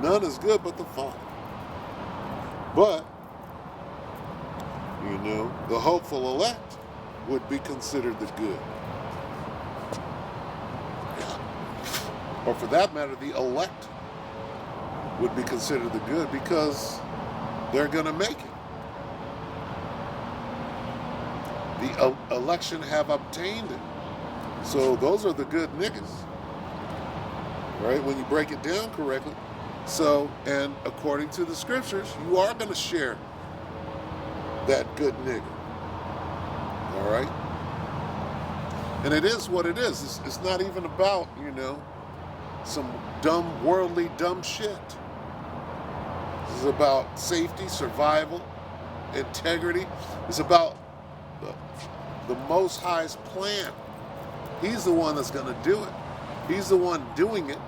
none is good but the Father. But, you know, the hopeful elect would be considered the good. Or for that matter, the elect would be considered the good because they're going to make it. The election have obtained it. So those are the good niggas. Right? When you break it down correctly. So, and according to the scriptures, you are going to share that good nigga. All right? And it is what it is. It's not even about, you know, some dumb, worldly, dumb shit. This is about safety, survival, integrity. It's about the Most High's plan. He's the one that's going to do it. He's the one doing it.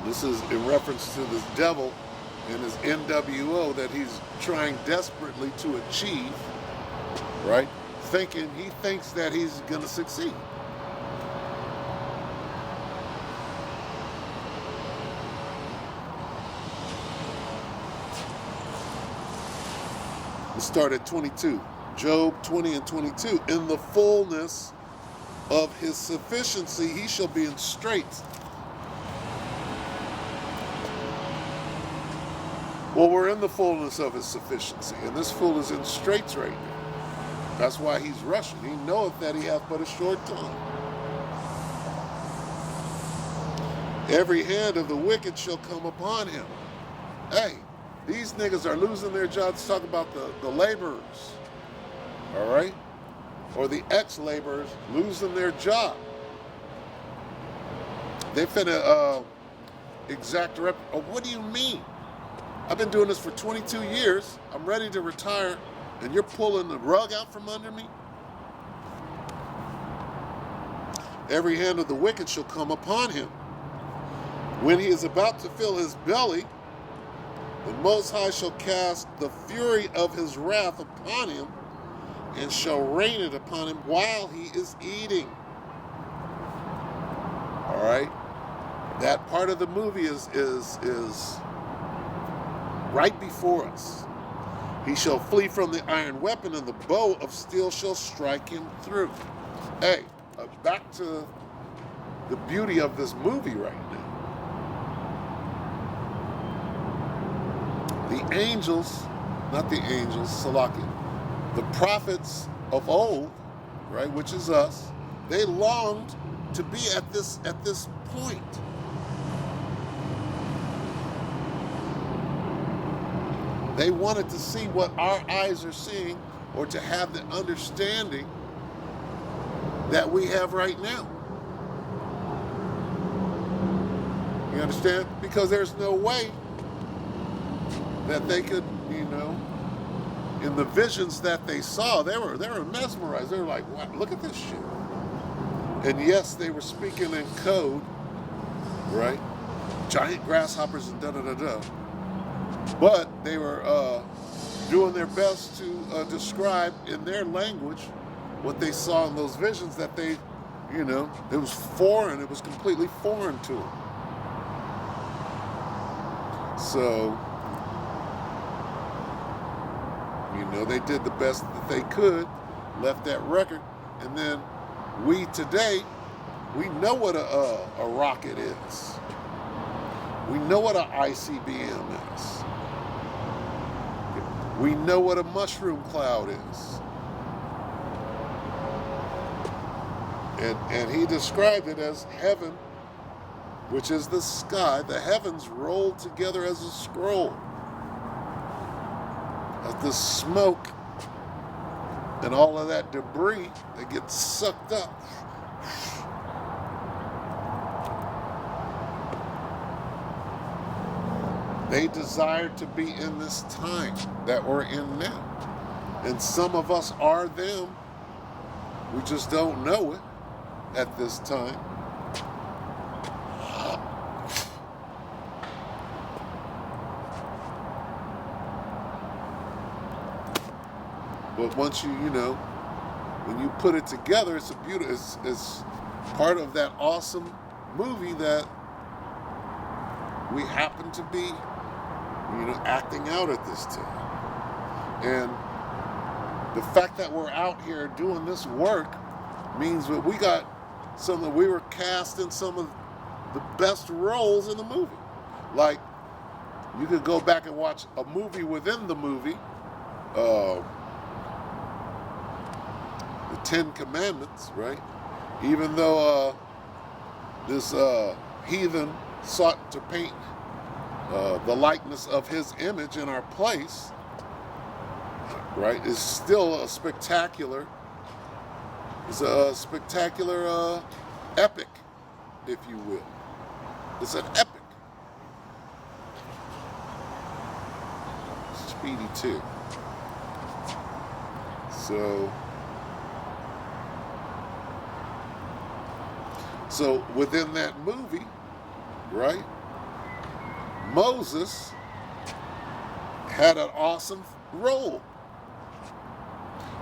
This is in reference to this devil and his NWO that he's trying desperately to achieve, right? He thinks that he's going to succeed. Let's start at 22. Job 20 and 22. In the fullness of his sufficiency, he shall be in straits. Well, we're in the fullness of his sufficiency, and this fool is in straits right now. That's why he's rushing. He knoweth that he hath but a short time. Every hand of the wicked shall come upon him. Hey, these niggas are losing their jobs. Talk about the laborers, all right? Or the ex-laborers losing their job. They finna exact what do you mean? I've been doing this for 22 years. I'm ready to retire, and you're pulling the rug out from under me? Every hand of the wicked shall come upon him. When he is about to fill his belly, the Most High shall cast the fury of his wrath upon him, and shall rain it upon him while he is eating. All right? That part of the movie is right before us. He shall flee from the iron weapon, and the bow of steel shall strike him through. Hey, back to the beauty of this movie right now. The angels, not the angels, Salakia, the prophets of old, right, which is us, they longed to be at this point. They wanted to see what our eyes are seeing, or to have the understanding that we have right now. You understand? Because there's no way that they could, in the visions that they saw, they were mesmerized. They were like, "What? Look at this shit." And yes, they were speaking in code, right? Giant grasshoppers and da-da-da-da. But they were doing their best to describe in their language what they saw in those visions that they, it was foreign. It was completely foreign to them. So, they did the best that they could, left that record, and then we today, we know what a rocket is. We know what an ICBM is. We know what a mushroom cloud is. And he described it as heaven, which is the sky, the heavens rolled together as a scroll. As the smoke and all of that debris that gets sucked up. They desired to be in this time that we're in now. And some of us are them. We just don't know it at this time. But once when you put it together, it's it's part of that awesome movie that we happen to be, acting out at this time. And the fact that we're out here doing this work means that we were cast in some of the best roles in the movie. Like, you could go back and watch a movie within the movie, the Ten Commandments, right? Even though this heathen sought to paint the likeness of his image in our place, right, is still a spectacular epic, if you will. It's an epic. Speedy too. So within that movie, right, Moses had an awesome role.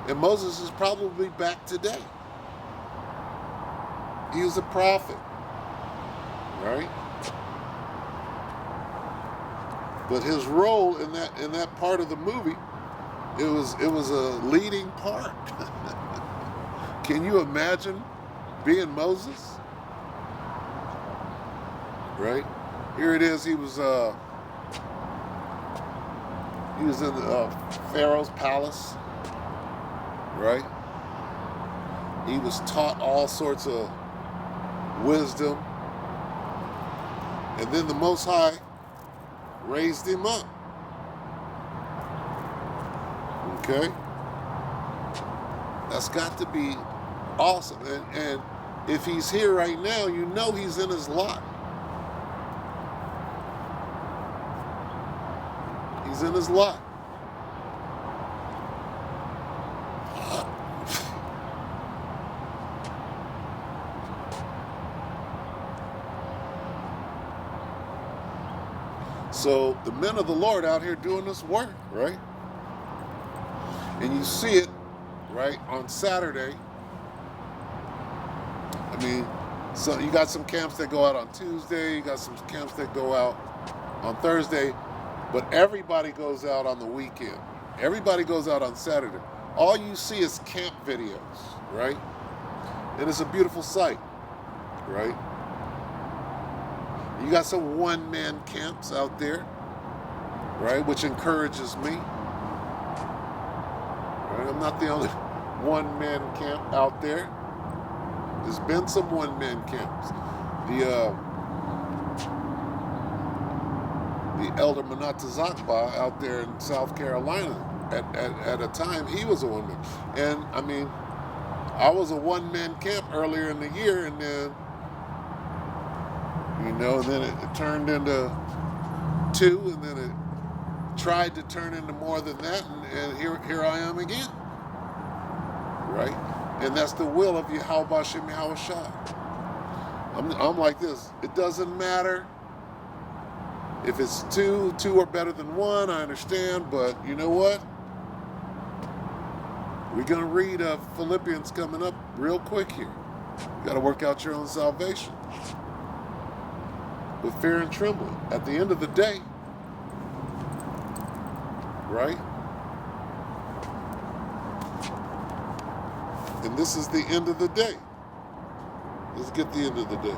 And Moses is probably back today. He was a prophet, right? But his role in that part of the movie, it was a leading part. Can you imagine being Moses? Right? Here it is. He was in Pharaoh's palace, right? He was taught all sorts of wisdom, and then the Most High raised him up. Okay? That's got to be awesome. And if he's here right now, he's in his lot. He's in his lot. So the men of the Lord out here doing this work, right? And you see it, right, on Saturday. I mean, so you got some camps that go out on Tuesday, you got some camps that go out on Thursday, but everybody goes out on the weekend. Everybody goes out on Saturday. All you see is camp videos, right? And it's a beautiful sight, right? You got some one-man camps out there, right? Which encourages me. Right? I'm not the only one-man camp out there. There's been some one-man camps. The elder Manatazakba out there in South Carolina, at a time, he was a one-man. And, I mean, I was a one-man camp earlier in the year, and then, you know, then it turned into two, and then it tried to turn into more than that, and here I am again. Right? And that's the will of Yahweh Shem Yahweh Shai. I'm like this. It doesn't matter if it's two are better than one, I understand, but you know what? We're going to read Philippians coming up real quick here. You got to work out your own salvation with fear and trembling. At the end of the day, right? And this is the end of the day. Let's get the end of the day.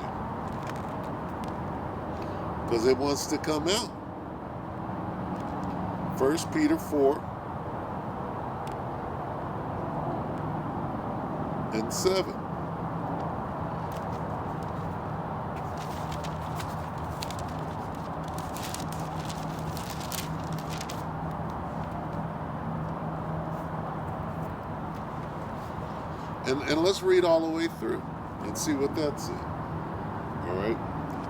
Because it wants to come out. 1 Peter 4 and 7. And let's read all the way through and see what that says. All right?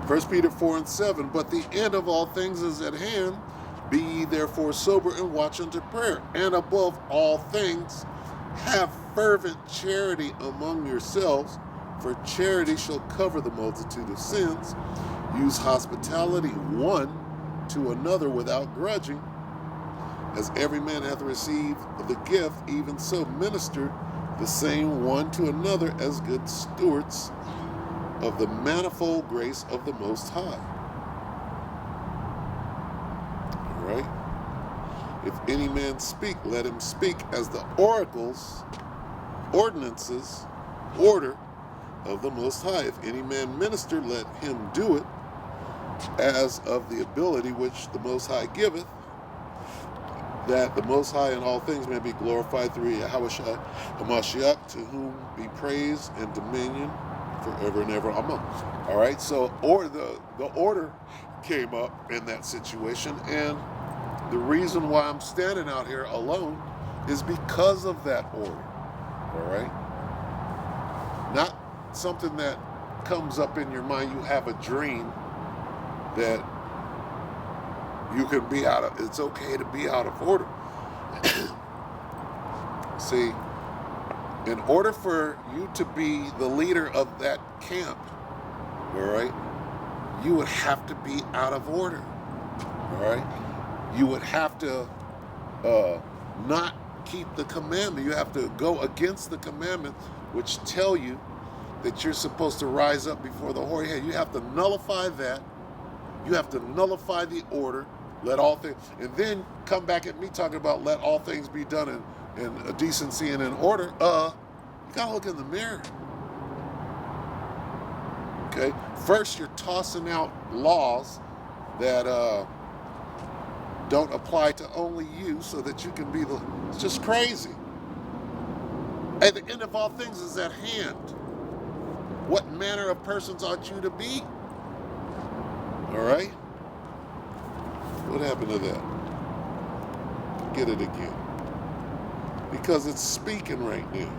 1 Peter 4 and 7. But the end of all things is at hand. Be ye therefore sober and watch unto prayer. And above all things, have fervent charity among yourselves, for charity shall cover the multitude of sins. Use hospitality one to another without grudging. As every man hath received the gift, even so minister the same one to another as good stewards of the manifold grace of the Most High. All right? If any man speak, let him speak as the oracles, ordinances, order of the Most High. If any man minister, let him do it as of the ability which the Most High giveth, that the Most High in all things may be glorified through Yahweh Shai HaMashiach, to whom be praise and dominion forever and ever. Amen. All right, so the order came up in that situation, and the reason why I'm standing out here alone is because of that order. All right? Not something that comes up in your mind. You have a dream that you can be it's okay to be out of order. See, in order for you to be the leader of that camp, all right, you would have to be out of order. All right? You would have to not keep the commandment. You have to go against the commandment, which tell you that you're supposed to rise up before the hoary head. You have to nullify that. You have to nullify the order. Let all things, and then come back at me talking about let all things be done in decency and in order. You gotta look in the mirror. Okay? First, you're tossing out laws that don't apply to only you, so that you can be it's just crazy. At the end of all things is at hand. What manner of persons ought you to be? All right? What happened to that? Get it again. Because it's speaking right now.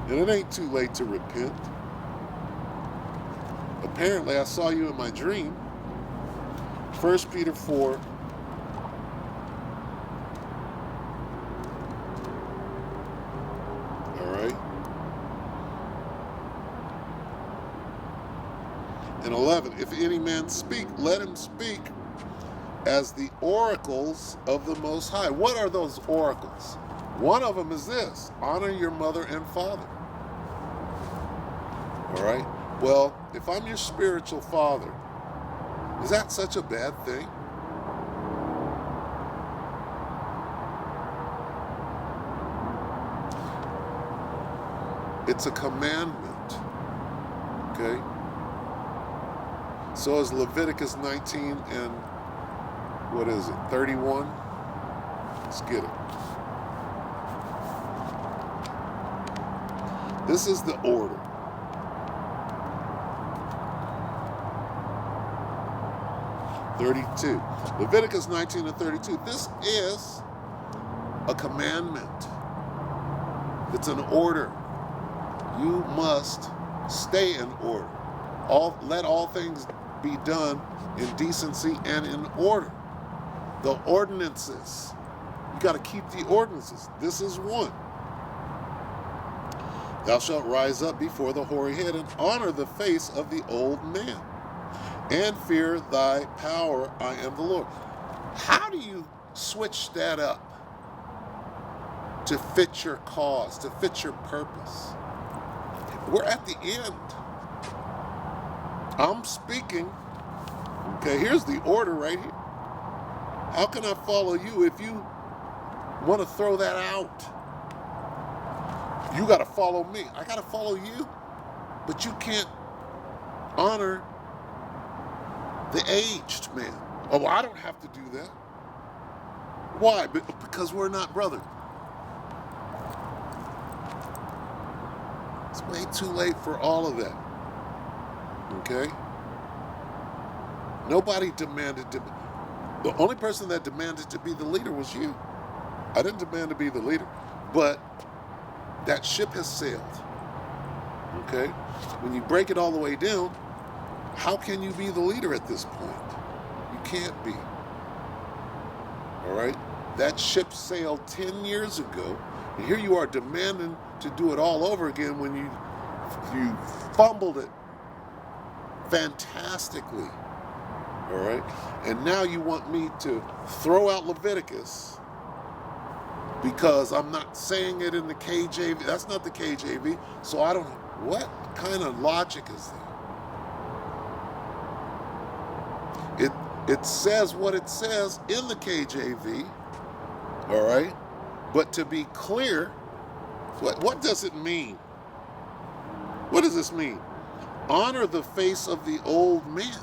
And it ain't too late to repent. Apparently, I saw you in my dream. 1 Peter 4. All right. And 11. If any man speak, let him speak as the oracles of the Most High. What are those oracles? One of them is this: honor your mother and father. All right? Well, if I'm your spiritual father, is that such a bad thing? It's a commandment. Okay? So is Leviticus 19 and what is it, 31? Let's get it. This is the order. Leviticus 19 and 32. This is a commandment. It's an order. You must stay in order. Let all things be done in decency and in order. The ordinances. You got to keep the ordinances. This is one. Thou shalt rise up before the hoary head and honor the face of the old man, and fear thy power. I am the Lord. How do you switch that up to fit your cause, to fit your purpose? We're at the end. I'm speaking. Okay, here's the order right here. How can I follow you if you want to throw that out? You got to follow me. I got to follow you. But you can't honor the aged man. Oh, well, I don't have to do that. Why? Because we're not brothers. It's way too late for all of that. Okay? Nobody demanded to. The only person that demanded to be the leader was you. I didn't demand to be the leader. But that ship has sailed. Okay? When you break it all the way down, how can you be the leader at this point? You can't be. All right? That ship sailed 10 years ago, and here you are demanding to do it all over again when you fumbled it fantastically. All right? And now you want me to throw out Leviticus because I'm not saying it in the KJV. That's not the KJV. So I don't know. What kind of logic is that? It says what it says in the KJV. All right? But to be clear, what does it mean? What does this mean? Honor the face of the old man.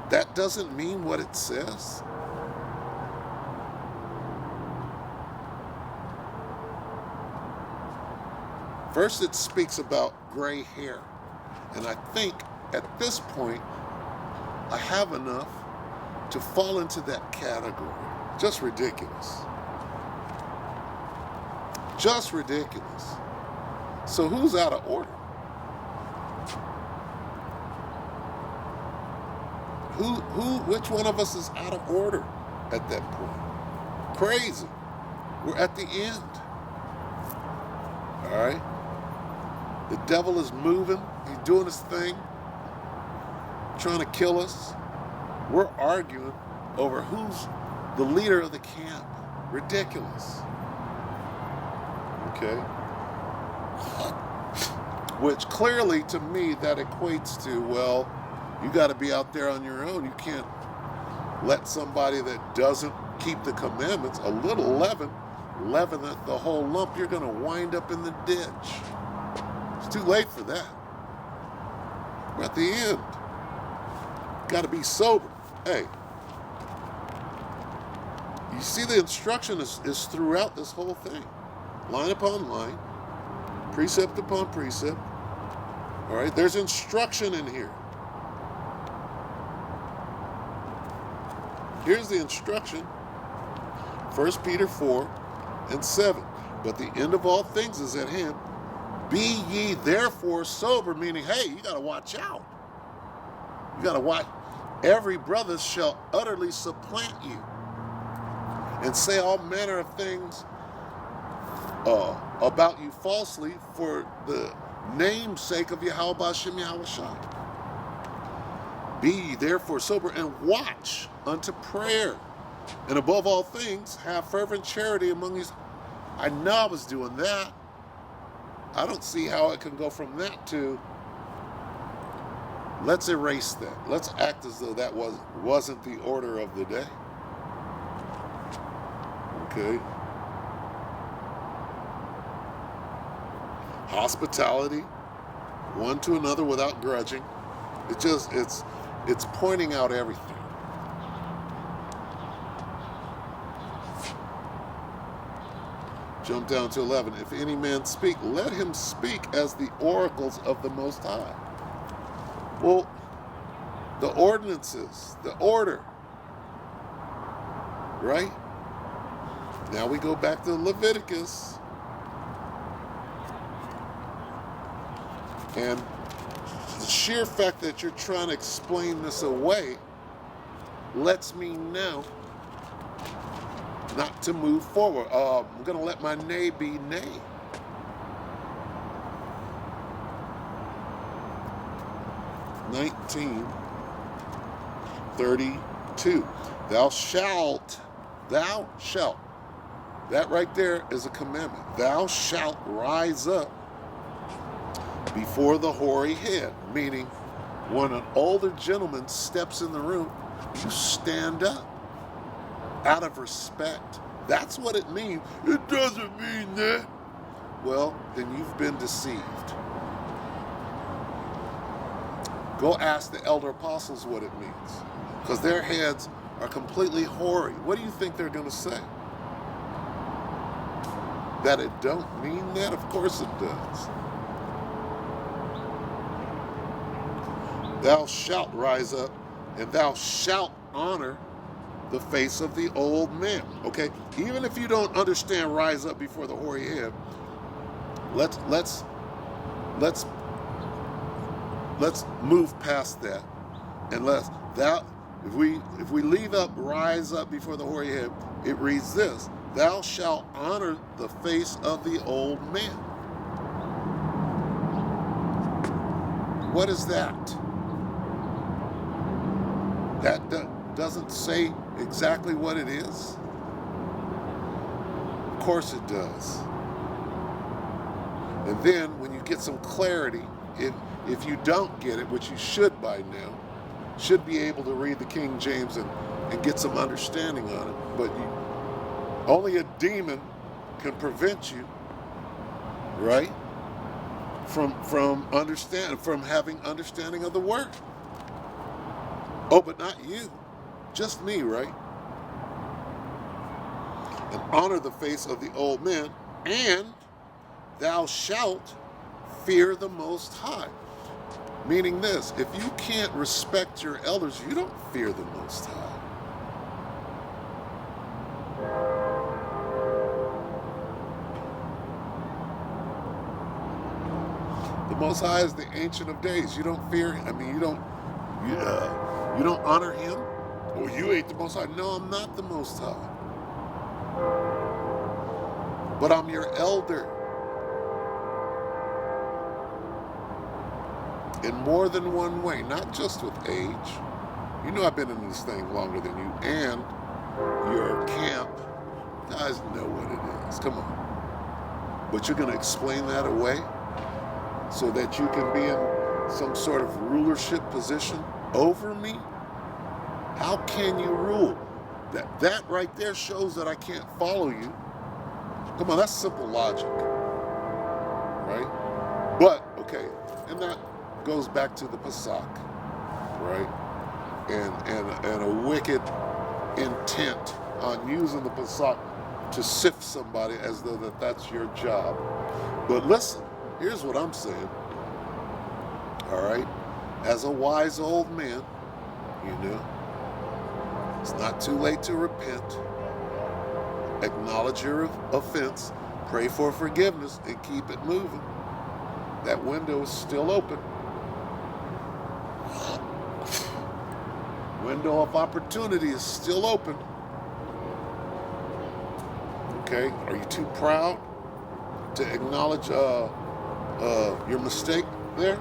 That doesn't mean what it says. First, it speaks about gray hair. And I think at this point, I have enough to fall into that category. Just ridiculous. Just ridiculous. So who's out of order? Which one of us is out of order at that point? Crazy. We're at the end. All right? The devil is moving. He's doing his thing, trying to kill us. We're arguing over who's the leader of the camp. Ridiculous. Okay? Which clearly, to me, that equates to, well, you got to be out there on your own. You can't let somebody that doesn't keep the commandments, a little leaven the whole lump. You're going to wind up in the ditch. It's too late for that. We're at the end. Got to be sober. Hey, you see the instruction is throughout this whole thing. Line upon line, precept upon precept. All right, there's instruction in here. Here's the instruction. 1 Peter 4 and 7. But the end of all things is at hand. Be ye therefore sober, meaning, hey, you got to watch out. You got to watch. Every brother shall utterly supplant you and say all manner of things about you falsely for the name's sake of Yahweh Hashem Yahweh Shai. Be ye therefore sober and watch unto prayer. And above all things, have fervent charity among you. I know I was doing that. I don't see how it can go from that to let's erase that. Let's act as though that wasn't the order of the day. Okay. Hospitality, one to another without grudging. It's It's pointing out everything. Jump down to 11. If any man speak, let him speak as the oracles of the Most High. Well, the ordinances, the order, right? Now we go back to Leviticus. And the sheer fact that you're trying to explain this away lets me know not to move forward. I'm going to let my nay be nay. (19:32). Thou shalt. That right there is a commandment. Thou shalt rise up before the hoary head, meaning when an older gentleman steps in the room, you stand up out of respect. That's what it means. It doesn't mean that. Well, then you've been deceived. Go ask the elder apostles what it means, because their heads are completely hoary. What do you think they're going to say? That it don't mean that? Of course it does. Thou shalt rise up, and thou shalt honor the face of the old man. Okay, even if you don't understand rise up before the hoary head, let's move past that, and if we leave up rise up before the hoary head, it reads this: thou shalt honor the face of the old man. What is that? That doesn't say exactly what it is. Of course it does. And then when you get some clarity, if you don't get it, which you should by now, should be able to read the King James and get some understanding on it. But only a demon can prevent you, right, from having understanding of the word. Oh, but not you. Just me, right? And honor the face of the old man, and thou shalt fear the Most High. Meaning this: if you can't respect your elders, you don't fear the Most High. The Most High is the Ancient of Days. You don't fear him. I mean, you don't honor him. Or you ain't the Most High. No, I'm not the Most High. But I'm your elder. In more than one way, not just with age. You know I've been in this thing longer than you, and your camp. You guys know what it is. Come on. But you're going to explain that away so that you can be in some sort of rulership position over me? How can you rule? That right there shows that I can't follow you. Come on, that's simple logic, right? But, okay, and that goes back to the Pesach, right? And a wicked intent on using the Pesach to sift somebody as though that's your job. But listen, here's what I'm saying, all right? As a wise old man, you know, it's not too late to repent. Acknowledge your offense, pray for forgiveness, and keep it moving. That window is still open. Window of opportunity is still open. Okay, are you too proud to acknowledge your mistake there?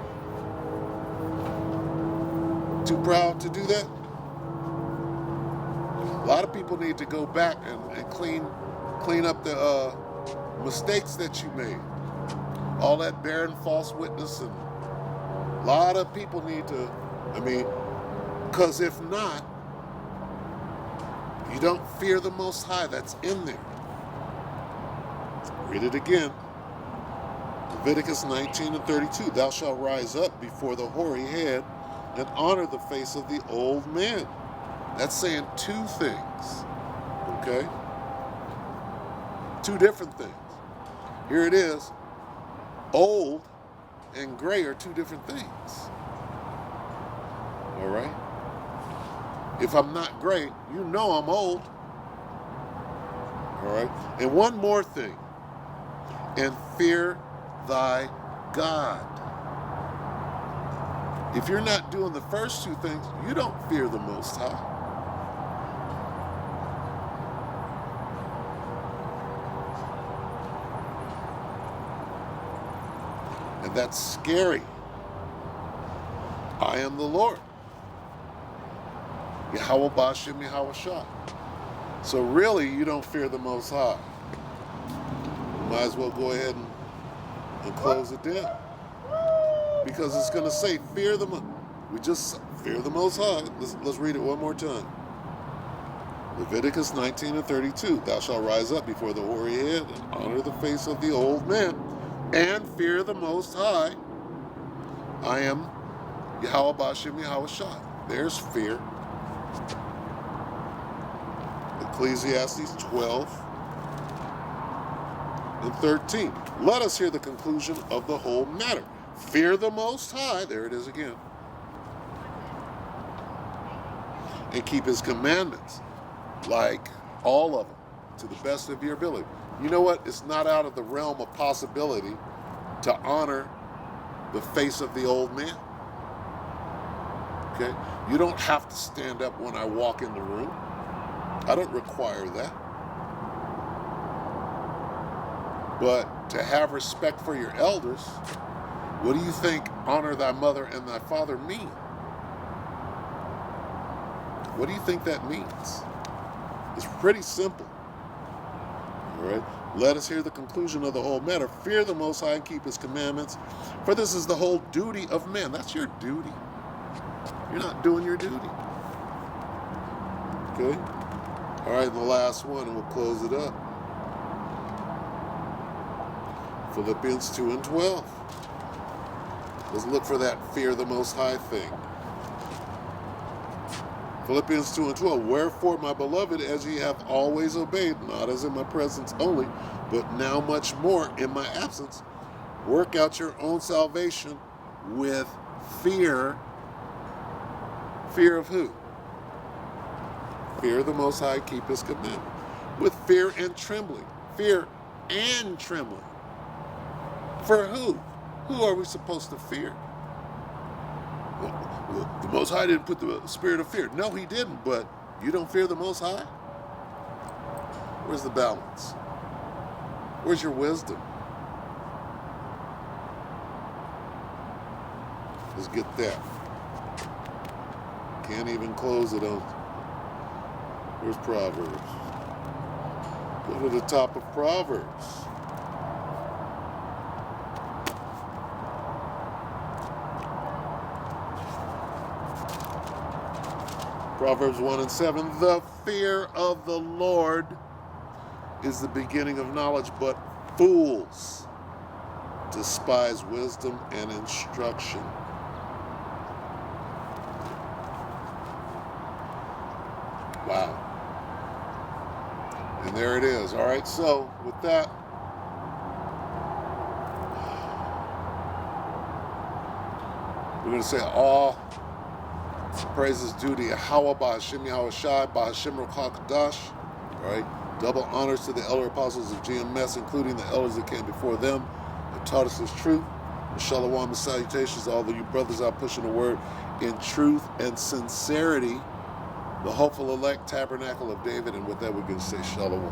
Too proud to do that? A lot of people need to go back and clean up the mistakes that you made. All that bearing false witness, and a lot of people need to, because if not, you don't fear the Most High that's in there. Read it again. Leviticus 19:32. Thou shalt rise up before the hoary head, and honor the face of the old man. That's saying two things, okay? Two different things. Here it is. Old and gray are two different things. All right? If I'm not gray, you know I'm old. All right? And one more thing. And fear thy God. If you're not doing the first two things, you don't fear the Most High. And that's scary. I am the Lord. Yahweh Ba'Shem Yahweh Shah. So really, you don't fear the Most High. Might as well go ahead and close it down. Because it's going to say, fear the Most High. Let's read it one more time. Leviticus 19:32. Thou shalt rise up before the hoary head and honor the face of the old man and fear the Most High. I am Yahweh Ba'Shem Yahweh Shah. There's fear. Ecclesiastes 12:13. Let us hear the conclusion of the whole matter. Fear the Most High, there it is again, and keep his commandments, like all of them, to the best of your ability. You know what? It's not out of the realm of possibility to honor the face of the old man. Okay? You don't have to stand up when I walk in the room. I don't require that. But to have respect for your elders, what do you think honor thy mother and thy father mean? What do you think that means? It's pretty simple. All right? Let us hear the conclusion of the whole matter. Fear the Most High and keep his commandments, for this is the whole duty of man. That's your duty. You're not doing your duty. Okay? All right, the last one, and we'll close it up. Philippians 2:12. Let's look for that fear the Most High thing. Philippians 2:12. Wherefore, my beloved, as ye have always obeyed, not as in my presence only, but now much more in my absence, work out your own salvation with fear. Fear of who? Fear the Most High, keep his commandment. With fear and trembling. Fear and trembling. For who? Who are we supposed to fear? Well, the Most High didn't put the spirit of fear. No, he didn't, but you don't fear the Most High? Where's the balance? Where's your wisdom? Let's get that. Can't even close it on. Where's Proverbs? Go to the top of Proverbs. Proverbs 1:7. The fear of the Lord is the beginning of knowledge, but fools despise wisdom and instruction. Wow. And there it is. All right, so with that, we're going to say all praises due to Yahweh Ba'Shem Yahweh Shai Ba'Shem Ruach HaKodesh. All right, double honors to the elder apostles of GMS, including the elders that came before them and taught us this truth. And shalom and salutations to all of you brothers out pushing the word in truth and sincerity. The hopeful elect tabernacle of David, and with that we're going to say shalom.